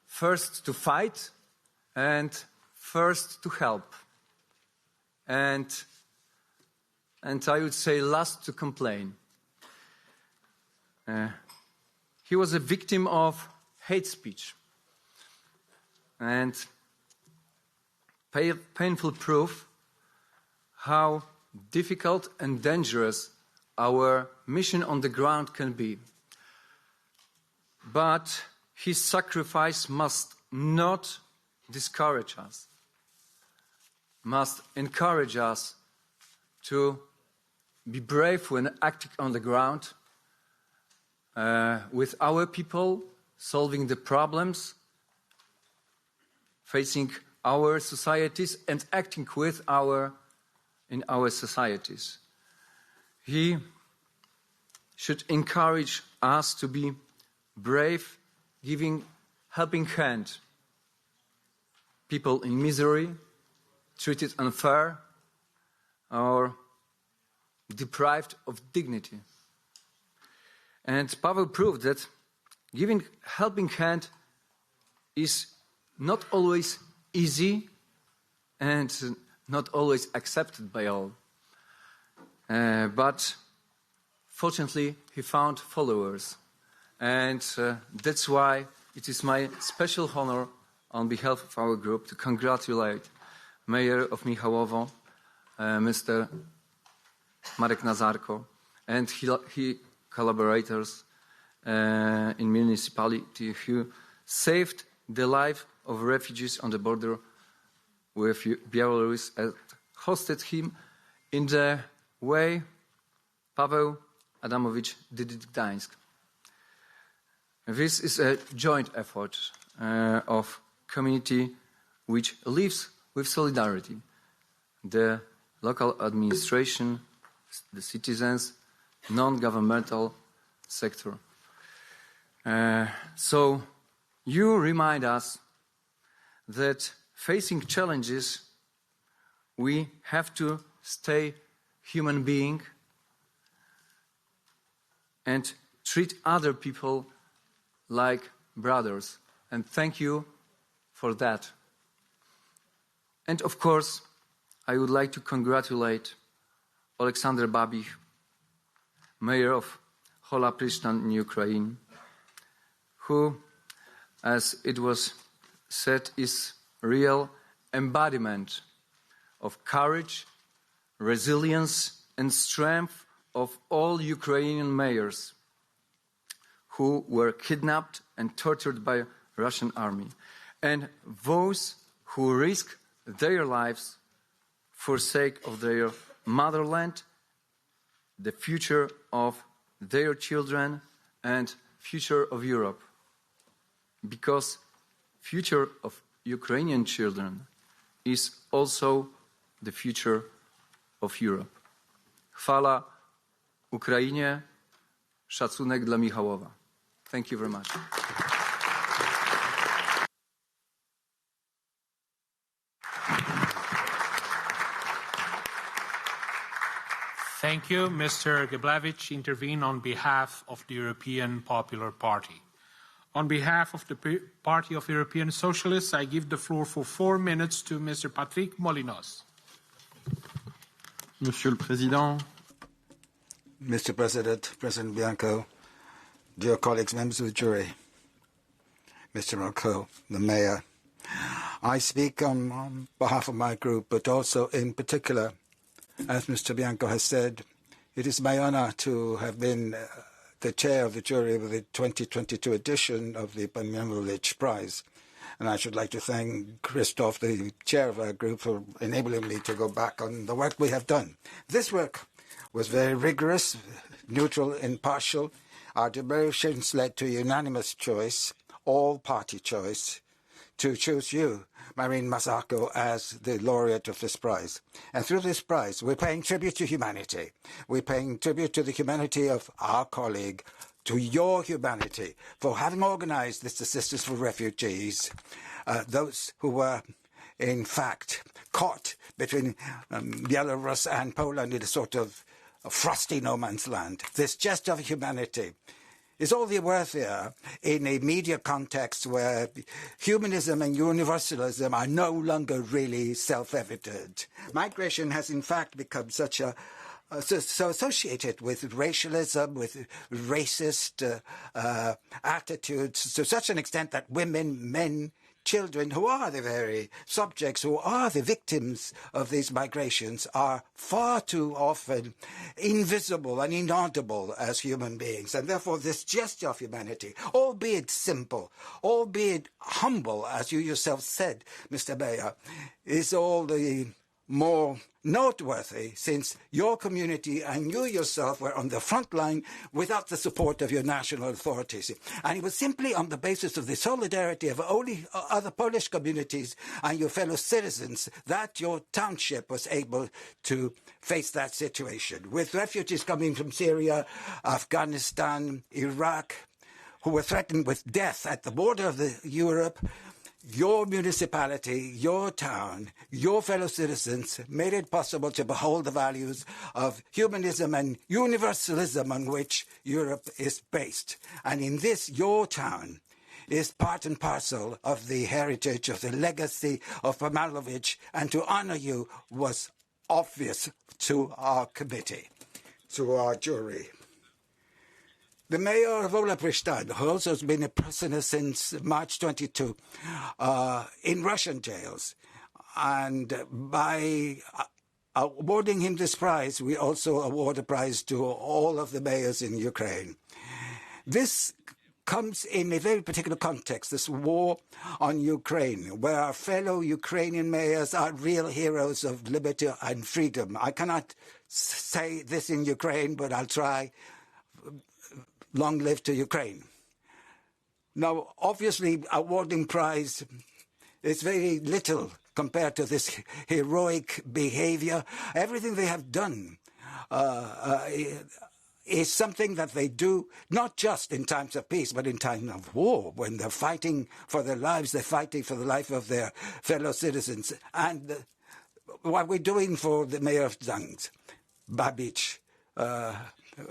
first to fight, and first to help. And I would say last to complain. He was a victim of hate speech. And painful proof how difficult and dangerous our mission on the ground can be. But his sacrifice must not discourage us, must encourage us to be brave when acting on the ground, with our people, solving the problems, facing our societies and acting in our societies. He should encourage us to be brave, giving helping hand. People in misery, treated unfair, or deprived of dignity. And Pawel proved that giving helping hand is not always easy and not always accepted by all. But fortunately, he found followers. And that's why it is my special honor on behalf of our group to congratulate Mayor of Michałowo, Mr. Marek NAZARKO, and he collaborators in municipality who saved the life of refugees on the border with Belarus and hosted him in the way Pawel Adamowicz did it in Gdańsk. This is a joint effort of community which lives with solidarity. The local administration, the citizens, non-governmental sector. So you remind us that facing challenges, we have to stay human being and treat other people like brothers. And thank you for that. And of course, I would like to congratulate Oleksandr Babych, mayor of Hola, Prystan in Ukraine, who, as it was said, is real embodiment of courage, resilience, and strength of all Ukrainian mayors who were kidnapped and tortured by Russian army, and those who risk their lives for sake of their motherland, the future of their children, and future of Europe. Because future of Ukrainian children is also the future of Europe. Chwała Ukrainie, szacunek dla Michałowa. Thank you very much. Thank you. Mr. GRIBBLE intervene on behalf of the European Popular Party. On behalf of the Party of European Socialists, I give the floor for 4 minutes to Mr. Patrick Molinos. Monsieur le Président. Mr. President, President Bianco, dear colleagues, members of the jury, Mr. Marco, the Mayor, I speak on behalf of my group, but also in particular, as Mr. Bianco has said, it is my honor to have been the chair of the jury of the 2022 edition of the Adamowicz Prize. And I should like to thank Christoph, the chair of our group, for enabling me to go back on the work we have done. This work was very rigorous, neutral, impartial. Our deliberations led to a unanimous choice, all-party choice, to choose you, Marine Nazarko, as the laureate of this prize. And through this prize, we're paying tribute to humanity. We're paying tribute to the humanity of our colleague, to your humanity, for having organized this assistance for refugees, those who were, in fact, caught between Belarus and Poland in a sort of frosty no man's land. This gesture of humanity is all the worthier in a media context where humanism and universalism are no longer really self-evident. Migration has in fact become so associated with racialism, with racist attitudes, to such an extent that women, men, children, who are the very subjects, who are the victims of these migrations, are far too often invisible and inaudible as human beings. And therefore this gesture of humanity, albeit simple, albeit humble, as you yourself said, Mr. Mayor, is all the more noteworthy since your community and you yourself were on the front line without the support of your national authorities. And it was simply on the basis of the solidarity of only other Polish communities and your fellow citizens that your township was able to face that situation. With refugees coming from Syria, Afghanistan, Iraq, who were threatened with death at the border of Europe, your municipality, your town, your fellow citizens made it possible to behold the values of humanism and universalism on which Europe is based. And in this, your town is part and parcel of the heritage, of the legacy of Adamowicz, and to honor you was obvious to our committee, to our jury. The mayor of Prystan, who also has been a prisoner since March 22, in Russian jails. And by awarding him this prize, we also award a prize to all of the mayors in Ukraine. This comes in a very particular context, this war on Ukraine, where our fellow Ukrainian mayors are real heroes of liberty and freedom. I cannot say this in Ukraine, but I'll try. Long live to Ukraine. Now, obviously, awarding prize is very little compared to this heroic behavior. Everything they have done is something that they do not just in times of peace, but in times of war. When they're fighting for their lives, they're fighting for the life of their fellow citizens. And what we're doing for the mayor of Gdańsk, Babych,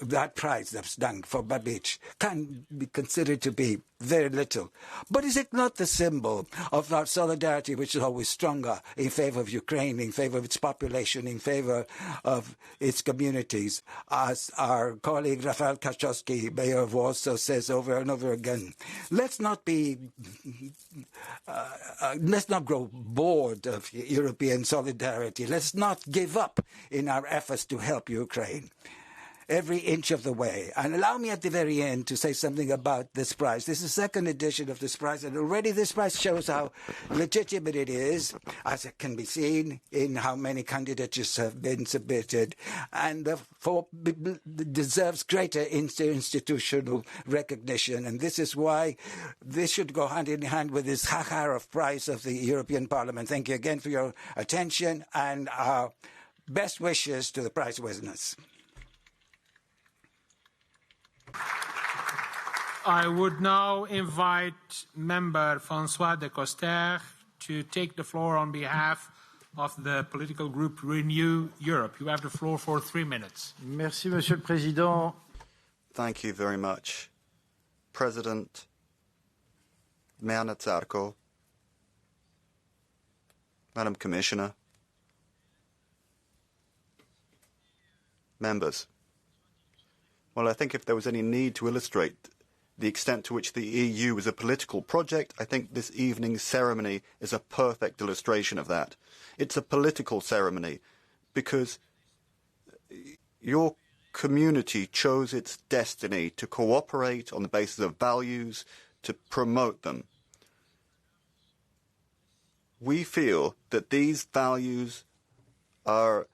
that prize that's done for Babych can be considered to be very little. But is it not the symbol of our solidarity, which is always stronger in favor of Ukraine, in favor of its population, in favor of its communities? As our colleague Rafał Kaczowski, mayor of Warsaw, says over and over again, let's not grow bored of European solidarity. Let's not give up in our efforts to help Ukraine every inch of the way. And allow me at the very end to say something about this prize. This is the second edition of this prize, and already this prize shows how legitimate it is, as it can be seen in how many candidatures have been submitted, and therefore deserves greater institutional recognition. And this is why this should go hand in hand with this Sakharov Prize of the European Parliament. Thank you again for your attention, and our best wishes to the prize winners. I would now invite Member François de Coster to take the floor on behalf of the political group Renew Europe. You have the floor for 3 minutes. Merci, Monsieur le Président. Thank you very much, President, Mayor NAZARKO, Madam Commissioner, members. Well, I think if there was any need to illustrate the extent to which the EU is a political project, I think this evening's ceremony is a perfect illustration of that. It's a political ceremony because your community chose its destiny to cooperate on the basis of values, to promote them. We feel that these values are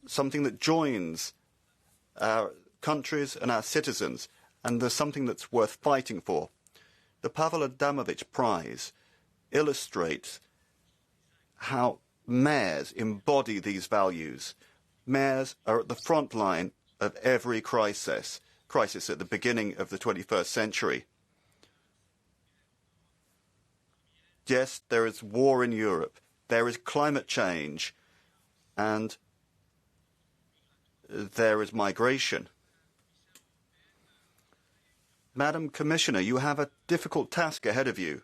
something that joins our countries and our citizens, and there's something that's worth fighting for. The Pawel Adamowicz Prize illustrates how mayors embody these values. Mayors are at the front line of every crisis at the beginning of the 21st century. Yes, there is war in Europe, there is climate change, and there is migration. Madam Commissioner, you have a difficult task ahead of you.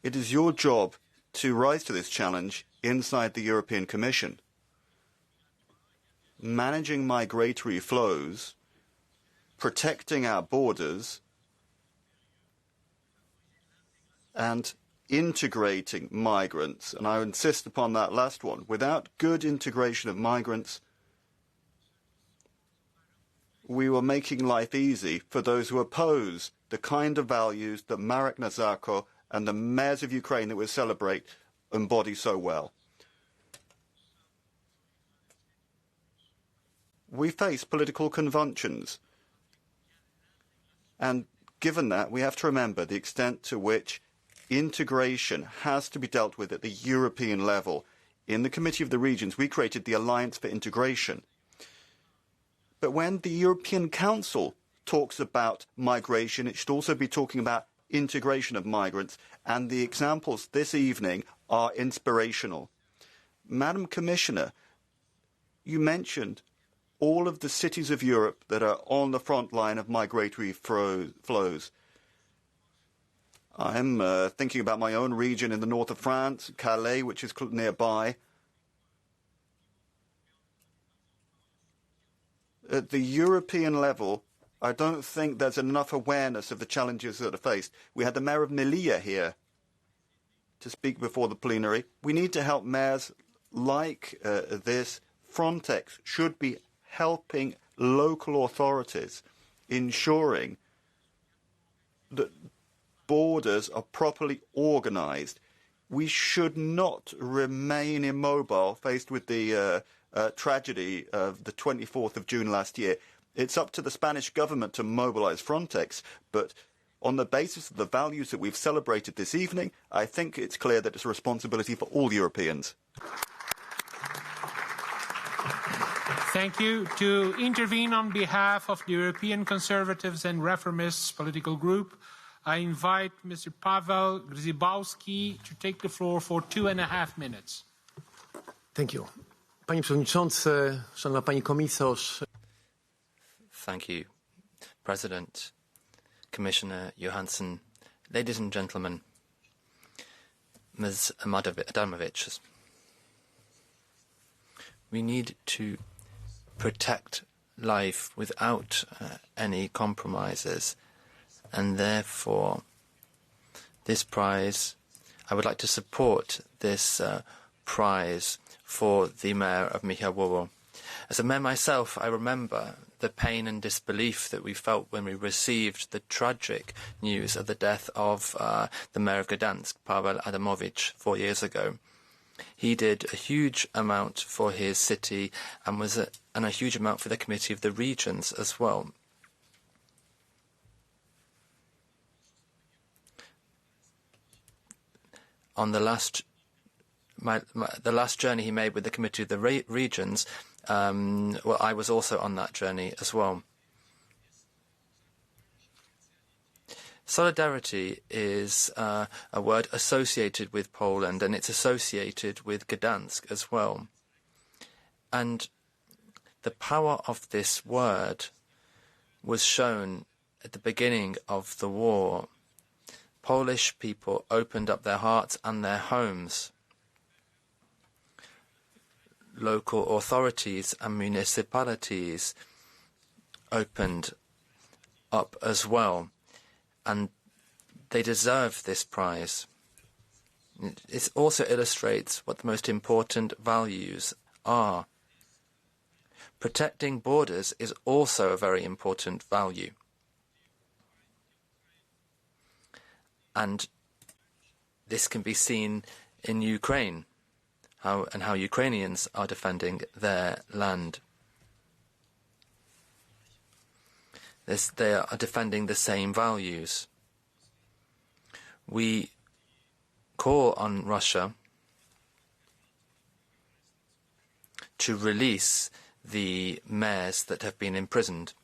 It is your job to rise to this challenge inside the European Commission. Managing migratory flows, protecting our borders, and integrating migrants, and I insist upon that last one. Without good integration of migrants, we were making life easy for those who oppose the kind of values that Marek, NAZARKO and the mayors of Ukraine that we celebrate embody so well. We face political convulsions, and given that, we have to remember the extent to which integration has to be dealt with at the European level. In the Committee of the Regions, we created the Alliance for Integration. But when the European Council talks about migration, it should also be talking about integration of migrants, and the examples this evening are inspirational. Madam Commissioner, you mentioned all of the cities of Europe that are on the front line of migratory flows. I'm thinking about my own region in the north of France, Calais, which is nearby. At the European level, I don't think there's enough awareness of the challenges that are faced. We had the mayor of Melilla here to speak before the plenary. We need to help mayors like this. Frontex should be helping local authorities, ensuring that borders are properly organized. We should not remain immobile faced with the tragedy of the 24th of June last year. It's up to the Spanish government to mobilize Frontex, but on the basis of the values that we've celebrated this evening, I think it's clear that it's a responsibility for all Europeans. Thank you. To intervene on behalf of the European Conservatives and Reformists political group, I invite Mr. Pawel Grzybowski to take the floor for 2.5 minutes. Thank you. Panie Przewodniczący, Szanowna Pani Komisarz. Thank you, President, Commissioner Johansson, ladies and gentlemen, Ms. Adamowicz. We need to protect life without any compromises, and therefore this prize, I would like to support this prize for the mayor of Michałowo. As a mayor myself, I remember the pain and disbelief that we felt when we received the tragic news of the death of the mayor of Gdańsk, Pawel Adamowicz, 4 years ago. He did a huge amount for his city and was a huge amount for the Committee of the Regions as well. On the last journey he made with the Committee of the Regions, well, I was also on that journey as well. Solidarity is a word associated with Poland, and it's associated with Gdańsk as well. And the power of this word was shown at the beginning of the war. Polish people opened up their hearts and their homes. Local authorities and municipalities opened up as well, and they deserve this prize. It also illustrates what the most important values are. Protecting borders is also a very important value. And this can be seen in Ukraine, how Ukrainians are defending their land. They are defending the same values. We call on Russia to release the mayors that have been imprisoned.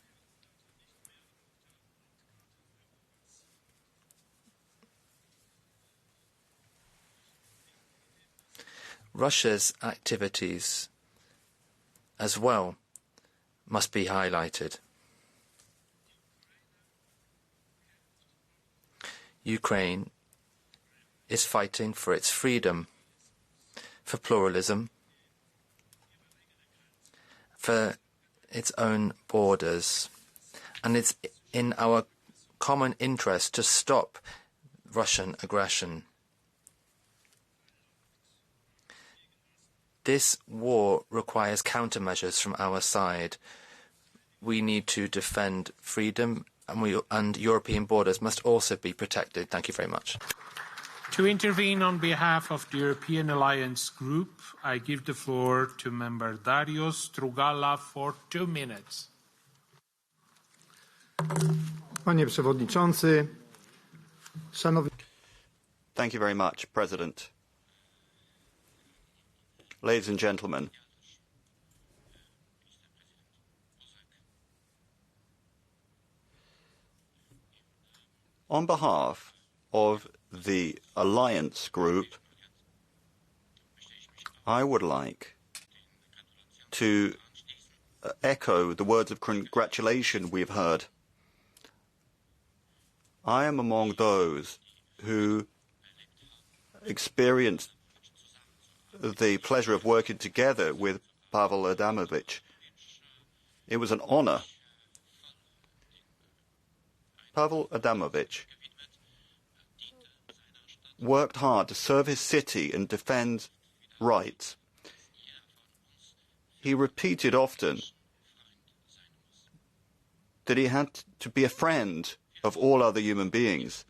Russia's activities as well must be highlighted. Ukraine is fighting for its freedom, for pluralism, for its own borders, and it's in our common interest to stop Russian aggression. This war requires countermeasures from our side. We need to defend freedom, and European borders must also be protected. Thank you very much. To intervene on behalf of the European Alliance Group, I give the floor to Member Dariusz Strugala for 2 minutes. Panie Przewodniczący, Szanowni... Thank you very much, President. Ladies and gentlemen, on behalf of the Alliance Group, I would like to echo the words of congratulation we've heard. I am among those who experienced the pleasure of working together with Pawel Adamowicz. It was an honor. Pawel Adamowicz worked hard to serve his city and defend rights. He repeated often that he had to be a friend of all other human beings.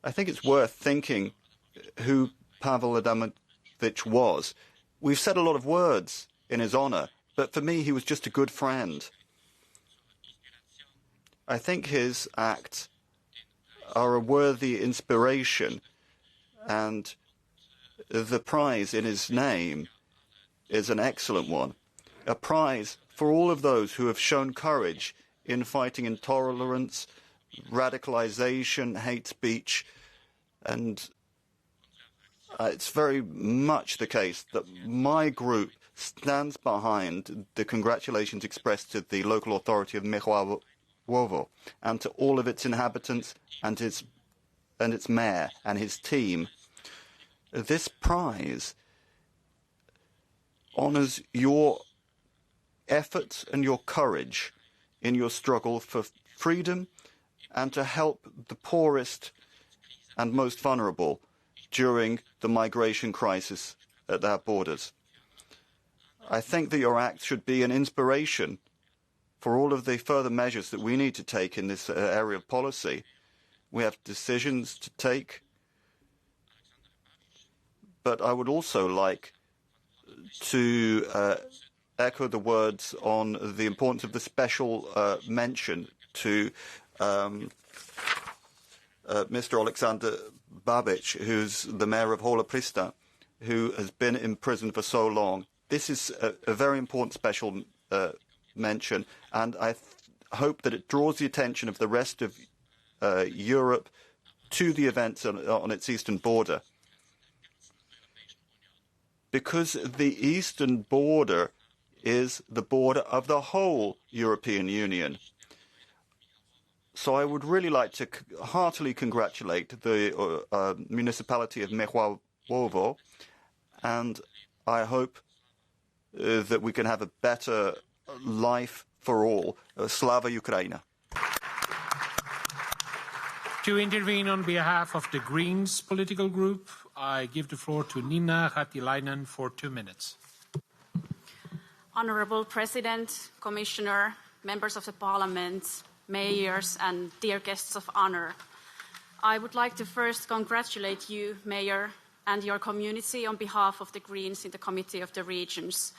I think it's worth thinking who Pawel Adamowicz was. We've said a lot of words in his honor, but for me, he was just a good friend. I think his acts are a worthy inspiration, and the prize in his name is an excellent one. A prize for all of those who have shown courage in fighting intolerance, radicalization, hate speech, and it's very much the case that my group stands behind the congratulations expressed to the local authority of Michałowo and to all of its inhabitants and its mayor and his team. This prize honors your efforts and your courage in your struggle for freedom and to help the poorest and most vulnerable during the migration crisis at our borders. I think that your act should be an inspiration for all of the further measures that we need to take in this area of policy. We have decisions to take, but I would also like to echo the words on the importance of the special mention to Mr. Oleksandr Babych, who's the mayor of Hola, Prystan, who has been in prison for so long. This is a very important special mention, and hope that it draws the attention of the rest of Europe to the events on its eastern border. Because the eastern border is the border of the whole European Union. So I would really like to heartily congratulate the municipality of Michałowo, and I hope that we can have a better life for all. Slava Ukraina. To intervene on behalf of the Greens political group, I give the floor to Nina Hatilainen for 2 minutes. Honourable President, Commissioner, members of the Parliament, mayors and dear guests of honour, I would like to first congratulate you, Mayor, and your community on behalf of the Greens in the Committee of the Regions,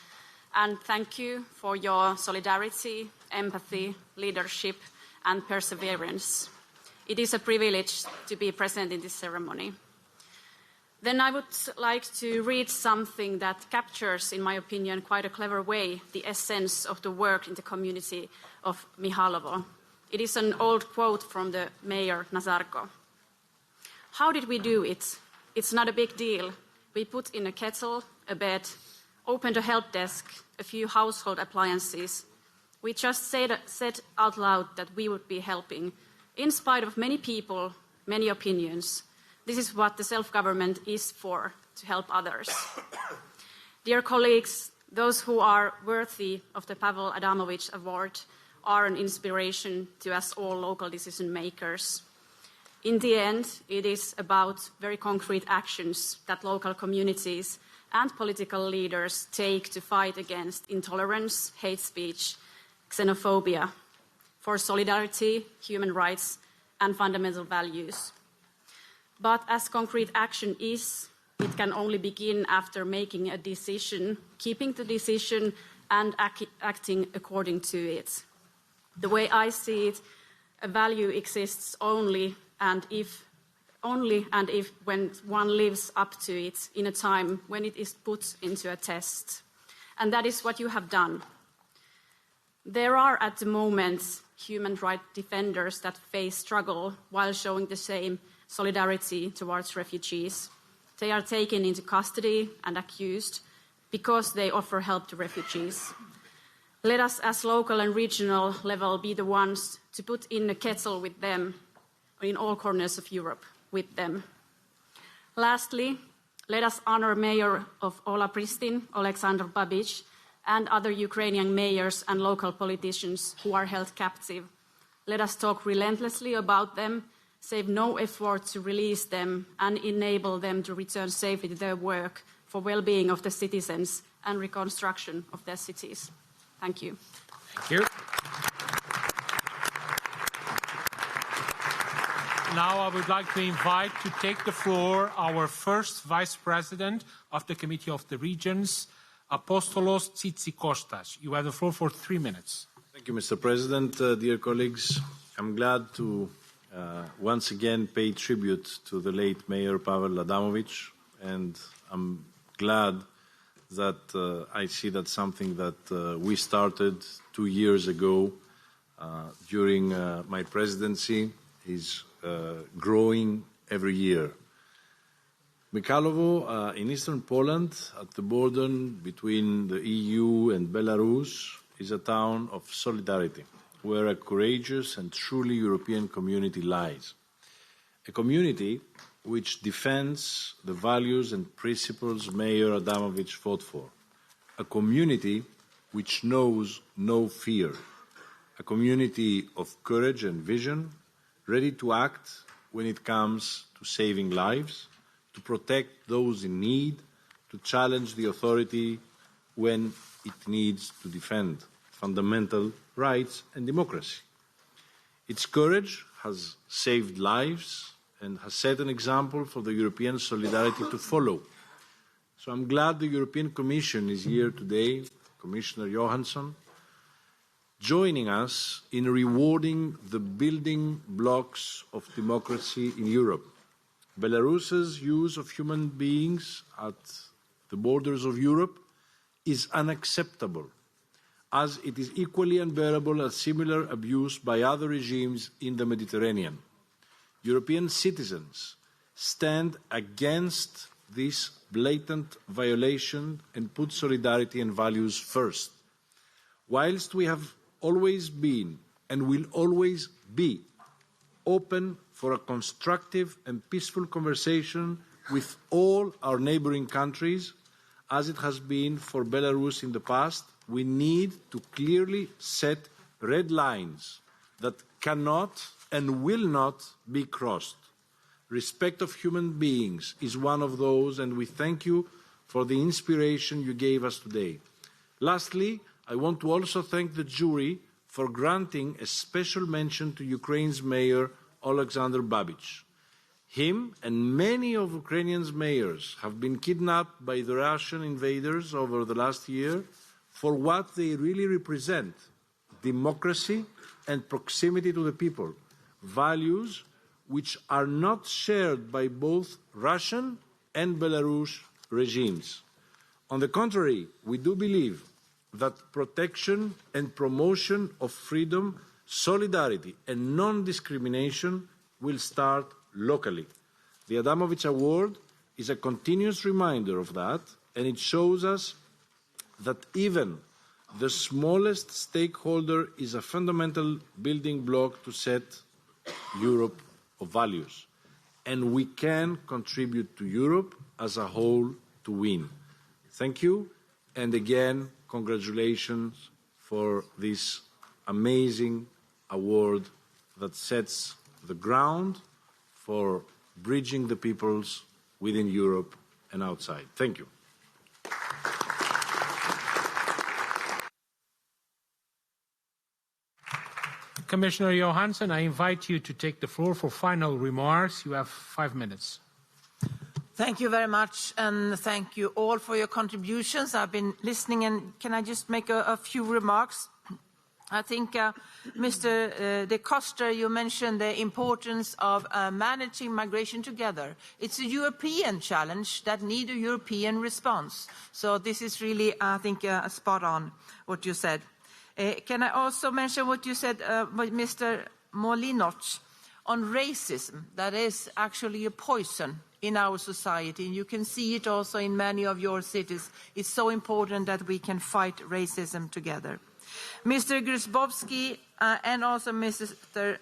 and thank you for your solidarity, empathy, leadership and perseverance. It is a privilege to be present in this ceremony. Then I would like to read something that captures, in my opinion, quite a clever way, the essence of the work in the community of Michałowo. It is an old quote from the mayor, NAZARKO. How did we do it? It's not a big deal. We put in a kettle, a bed, opened a help desk, a few household appliances. We just said out loud that we would be helping, in spite of many people, many opinions. This is what the self-government is for, to help others. Dear colleagues, those who are worthy of the Pawel Adamowicz Award are an inspiration to us all local decision makers. In the end, it is about very concrete actions that local communities and political leaders take to fight against intolerance, hate speech, xenophobia, for solidarity, human rights, and fundamental values. But as concrete action is, it can only begin after making a decision, keeping the decision, and acting according to it. The way I see it, a value exists only and if when one lives up to it in a time when it is put into a test. And that is what you have done. There are at the moment human rights defenders that face struggle while showing the same solidarity towards refugees. They are taken into custody and accused because they offer help to refugees. Let us, as local and regional level, be the ones to put in a kettle with them in all corners of Europe with them. Lastly, let us honor Mayor of Hola, Prystan, Aleksandr Babych, and other Ukrainian mayors and local politicians who are held captive. Let us talk relentlessly about them, save no effort to release them, and enable them to return safely to their work for well-being of the citizens and reconstruction of their cities. Thank you. Thank you. Now I would like to invite to take the floor our first Vice President of the Committee of the Regions, Apostolos Tsitsikostas. You have the floor for 3 minutes. Thank you, Mr. President. Dear colleagues, I'm glad to once again pay tribute to the late Mayor Pawel Adamowicz, and I'm glad that I see that something that we started 2 years ago during my presidency is growing every year. Michałowo in eastern Poland, at the border between the EU and Belarus, is a town of solidarity, where a courageous and truly European community lies. A community which defends the values and principles Mayor Adamowicz fought for. A community which knows no fear. A community of courage and vision, ready to act when it comes to saving lives, to protect those in need, to challenge the authority when it needs to defend fundamental rights and democracy. Its courage has saved lives and has set an example for the European solidarity to follow. So I'm glad the European Commission is here today, Commissioner JOHANSSON, joining us in rewarding the building blocks of democracy in Europe. Belarus's use of human beings at the borders of Europe is unacceptable. as it is equally unbearable as similar abuse by other regimes in the Mediterranean. European citizens stand against this blatant violation and put solidarity and values first. Whilst we have always been and will always be open for a constructive and peaceful conversation with all our neighbouring countries, as it has been for Belarus in the past, we need to clearly set red lines that cannot and will not be crossed. Respect of human beings is one of those, and we thank you for the inspiration you gave us today. Lastly, I want to also thank the jury for granting a special mention to Ukraine's mayor, Aleksandr Babych. Him and many of Ukrainians' mayors have been kidnapped by the Russian invaders over the last year for what they really represent: democracy and proximity to the people, values which are not shared by both Russian and Belarus regimes. On the contrary, we do believe that protection and promotion of freedom, solidarity and non-discrimination will start locally. The Adamowicz Award is a continuous reminder of that, and it shows us that even the smallest stakeholder is a fundamental building block to set Europe of values, and we can contribute to Europe as a whole to win. Thank you, and again, congratulations for this amazing award that sets the ground for bridging the peoples within Europe and outside. Thank you. Commissioner Johansson, I invite you to take the floor for final remarks. You have 5 minutes. Thank you very much, and thank you all for your contributions. I've been listening, and can I just make a few remarks? I think, Mr. De Costa, you mentioned the importance of managing migration together. It's a European challenge that needs a European response. So this is really, I think, spot on what you said. Can I also mention what you said, Mr. Molinot, on racism? That is actually a poison in our society, and you can see it also in many of your cities. It's so important that we can fight racism together. Mr. Grzybowski and also Mr.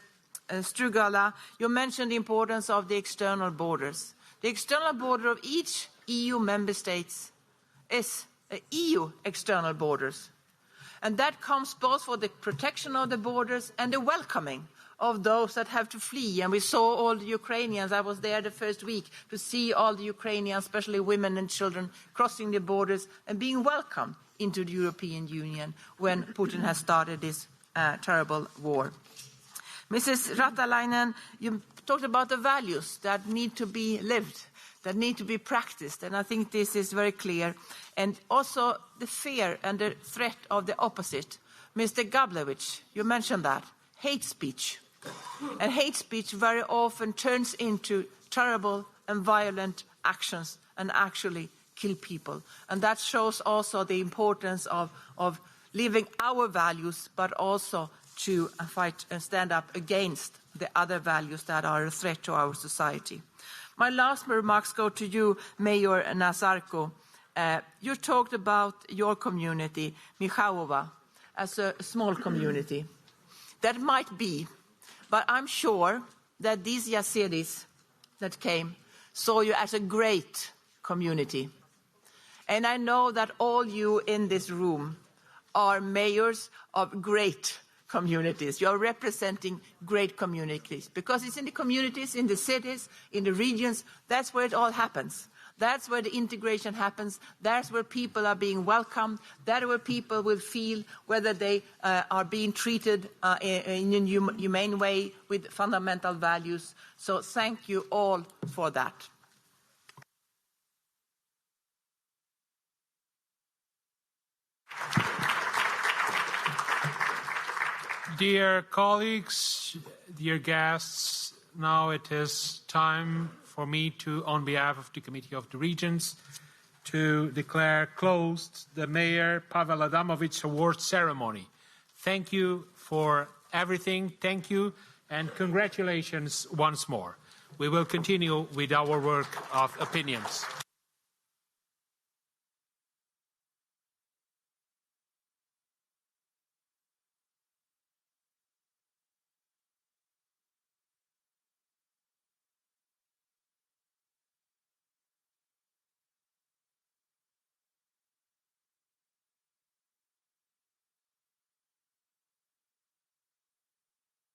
Strugala, you mentioned the importance of the external borders. The external border of each EU member state is EU external borders. And that comes both for the protection of the borders and the welcoming of those that have to flee. And we saw all the Ukrainians. I was there the first week to see all the Ukrainians, especially women and children, crossing the borders and being welcomed into the European Union when Putin has started this terrible war. Mrs. Ratalainen, you talked about the values that need to be lived, that need to be practiced, and I think this is very clear. And also the fear and the threat of the opposite. Mr. GRIBBLE, you mentioned that. Hate speech. And hate speech very often turns into terrible and violent actions and actually kill people. And that shows also the importance of living our values, but also to fight and stand up against the other values that are a threat to our society. My last remarks go to you, Mayor NAZARKO. You talked about your community, Michałowo, as a small community. That might be, but I'm sure that these Yazidis that came saw you as a great community. And I know that all you in this room are mayors of great communities. You're representing great communities because it's in the communities, in the cities, in the regions, that's where it all happens. That's where the integration happens. That's where people are being welcomed. That's where people will feel whether they are being treated in a humane way with fundamental values. So thank you all for that. Dear colleagues, dear guests, now it is time for me to, on behalf of the Committee of the Regions, to declare closed the Mayor Pawel Adamowicz Award ceremony. Thank you for everything. Thank you and congratulations once more. We will continue with our work of opinions.